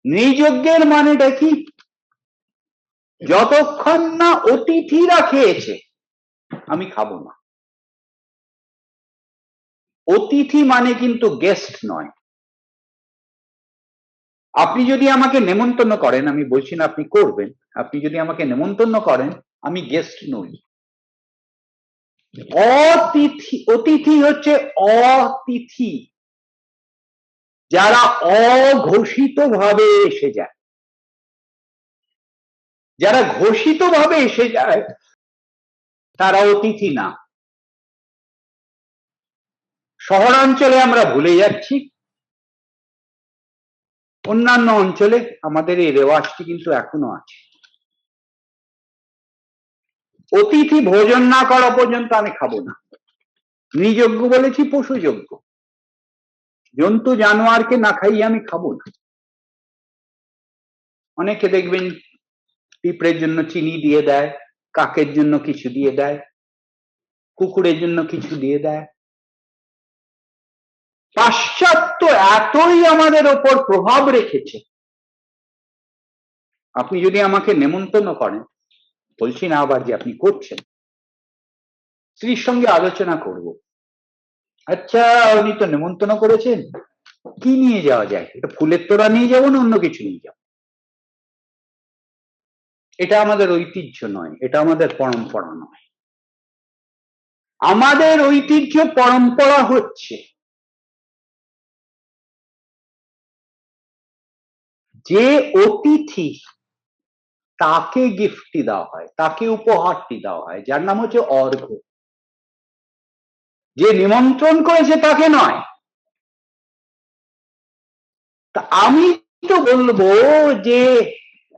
A: নৃযজ্ঞের মানেটা কি? যতক্ষণ না অতিথিরা খেয়েছে আমি খাবো না। অতিথি মানে কিন্তু গেস্ট নয়। আপনি যদি আমাকে নেমন্তন্ন করেন, আমি বলছি না আপনি করবেন, আপনি যদি আমাকে নেমন্তন্ন করেন, আমি গেস্ট নই। অতিথি, অতিথি হচ্ছে অতিথি, যারা অঘোষিত ভাবে এসে যায়। যারা ঘোষিত ভাবে এসে যায় তারা অতিথি না। শহরাঞ্চলে আমরা ভুলে যাচ্ছি, অন্যান্য অঞ্চলে আমাদের এই রেওয়াজটি কিন্তু এখনো আছে। অতিথি ভোজন না করা পর্যন্ত আমি খাবো না। নৃযজ্ঞ বলেছি, পশুযজ্ঞ, জন্তু জানোয়ারকে না খাইয়ে আমি খাবো না। অনেকে দেখবেন পিঁপড়ের জন্য চিনি দিয়ে দেয়, কাকের জন্য কিছু দিয়ে দেয়, কুকুরের জন্য কিছু দিয়ে দেয়। পাশ্চাত্য এতই আমাদের ওপর প্রভাব রেখেছে, আপনি যদি আমাকে নেমন্তন্ন করেন, বলছি না আবার যে আপনি করছেন, স্ত্রীর সঙ্গে আলোচনা করব, আচ্ছা উনি তো নেমন্তন্ন করেছেন, কি নিয়ে যাওয়া যায়? এটা ফুলের তোড়া নিয়ে যাবো না অন্য কিছু নিয়ে যাবো? এটা আমাদের ঐতিহ্য নয়, এটা আমাদের পরম্পরা নয়। আমাদের ঐতিহ্য পরম্পরা হচ্ছে যে অতিথি তাকে গিফটটি দেওয়া হয়, তাকে উপহারটি দেওয়া হয়, যার নাম হচ্ছে অর্ঘ্য। যে নিমন্ত্রণ করেছে তাকে নয়। তা আমি তো বলবো যে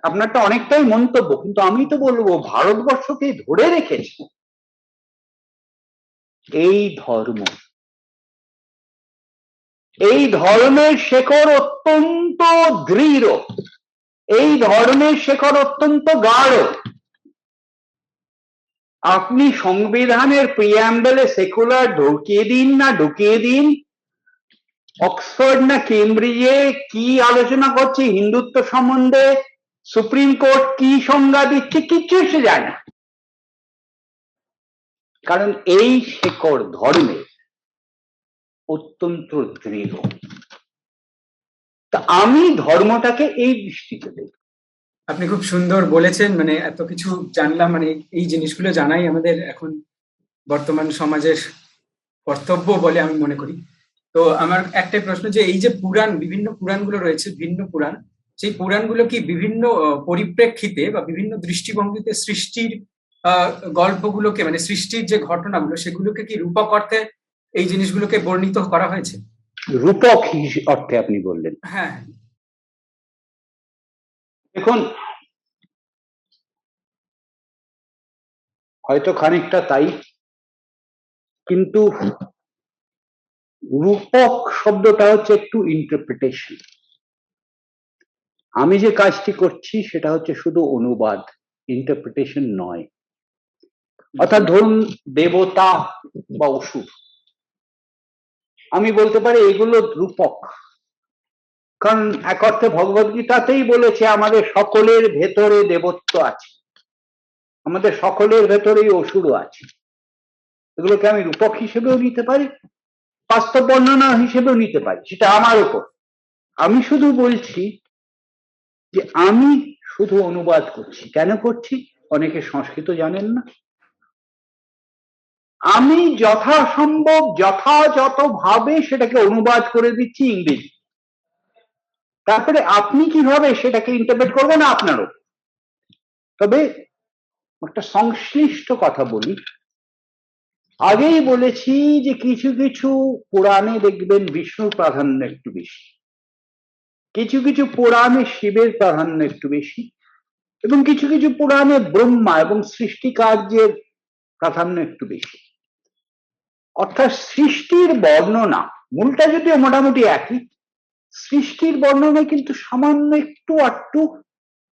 A: আপনারটা অনেকটাই মন্তব্য, কিন্তু আমি তো বলবো ভারতবর্ষকে ধরে রেখেছে এই ধর্ম। এই ধর্মের শেকড় অত্যন্ত দৃঢ়, এই ধর্মের শেকড় অত্যন্ত গাঢ়। আপনি সংবিধানের প্রিয়াম্বলে সেকুলার ঢুকিয়ে দিন না ঢুকিয়ে দিন, অক্সফোর্ড না কেমব্রিজে কি আলোচনা করছে হিন্দুত্ব সম্বন্ধে, সুপ্রিম কোর্ট কি সংজ্ঞা দিচ্ছে, কিচ্ছু এসে যায় না। কারণ এই শেকড় ধর্মের অত্যন্ত দৃঢ়। তা আমি ধর্মটাকে এই দৃষ্টিতে দেখি।
B: আপনি খুব সুন্দর বলেছেন, মানে এত কিছু জানলাম, মানে এই জিনিসগুলো জানাই আমাদের এখন বর্তমান সমাজের কর্তব্য বলে আমি মনে করি। তো আমার একটাই প্রশ্ন, যে এই যে পুরাণ, বিভিন্ন পুরাণগুলো রয়েছে, ভিন্ন পুরাণ, সেই পুরাণগুলো কি বিভিন্ন পরিপ্রেক্ষিতে বা বিভিন্ন দৃষ্টিভঙ্গিতে সৃষ্টির গল্পগুলোকে, মানে সৃষ্টির যে ঘটনাগুলো সেগুলোকে কি রূপক অর্থে এই জিনিসগুলোকে বর্ণিত করা হয়েছে?
A: রূপক অর্থে আপনি বললেন?
B: হ্যাঁ।
A: দেখুন, হয়তো খানিকটা তাই, কিন্তু রূপক শব্দটা হচ্ছে একটু ইন্টারপ্রিটেশন। আমি যে কাজটি করছি সেটা হচ্ছে শুধু অনুবাদ, ইন্টারপ্রিটেশন নয়। অর্থাৎ ধরুন দেবতা বা অসুর, আমি বলতে পারি এগুলো রূপক, কারণ এক অর্থে ভগবদ্গীতাতেই বলেছে আমাদের সকলের ভেতরে দেবত্ব আছে, আমাদের সকলের ভেতরেই অসুরও আছে। এগুলোকে আমি রূপক হিসেবেও নিতে পারি, বাস্তব বর্ণনা হিসেবেও নিতে পারি, সেটা আমার উপর। আমি শুধু বলছি যে আমি শুধু অনুবাদ করছি। কেন করছি? অনেকে সংস্কৃত জানেন না। আমি যথাসম্ভব যথাযথভাবে সেটাকে অনুবাদ করে দিচ্ছি ইংরেজি। তারপরে আপনি কিভাবে সেটাকে ইন্টারপ্রেট করবেন আপনারও। তবে একটা সংশ্লিষ্ট কথা বলি, আগেই বলেছি যে কিছু কিছু পুরাণে দেখবেন বিষ্ণুর প্রাধান্য একটু বেশি, কিছু কিছু পুরাণে শিবের প্রাধান্য একটু বেশি, এবং কিছু কিছু পুরাণে ব্রহ্মা এবং সৃষ্টি কার্যের প্রাধান্য একটু বেশি। অর্থাৎ সৃষ্টির বর্ণনা, মূলটা যদিও মোটামুটি একই, সৃষ্টির বর্ণনায় কিন্তু সামান্য একটু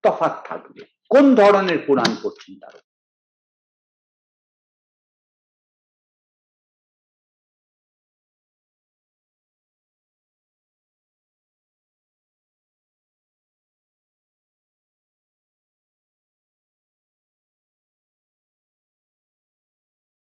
A: তফাৎ থাকবে, কোন ধরনের পুরাণ পড়ছেন তার।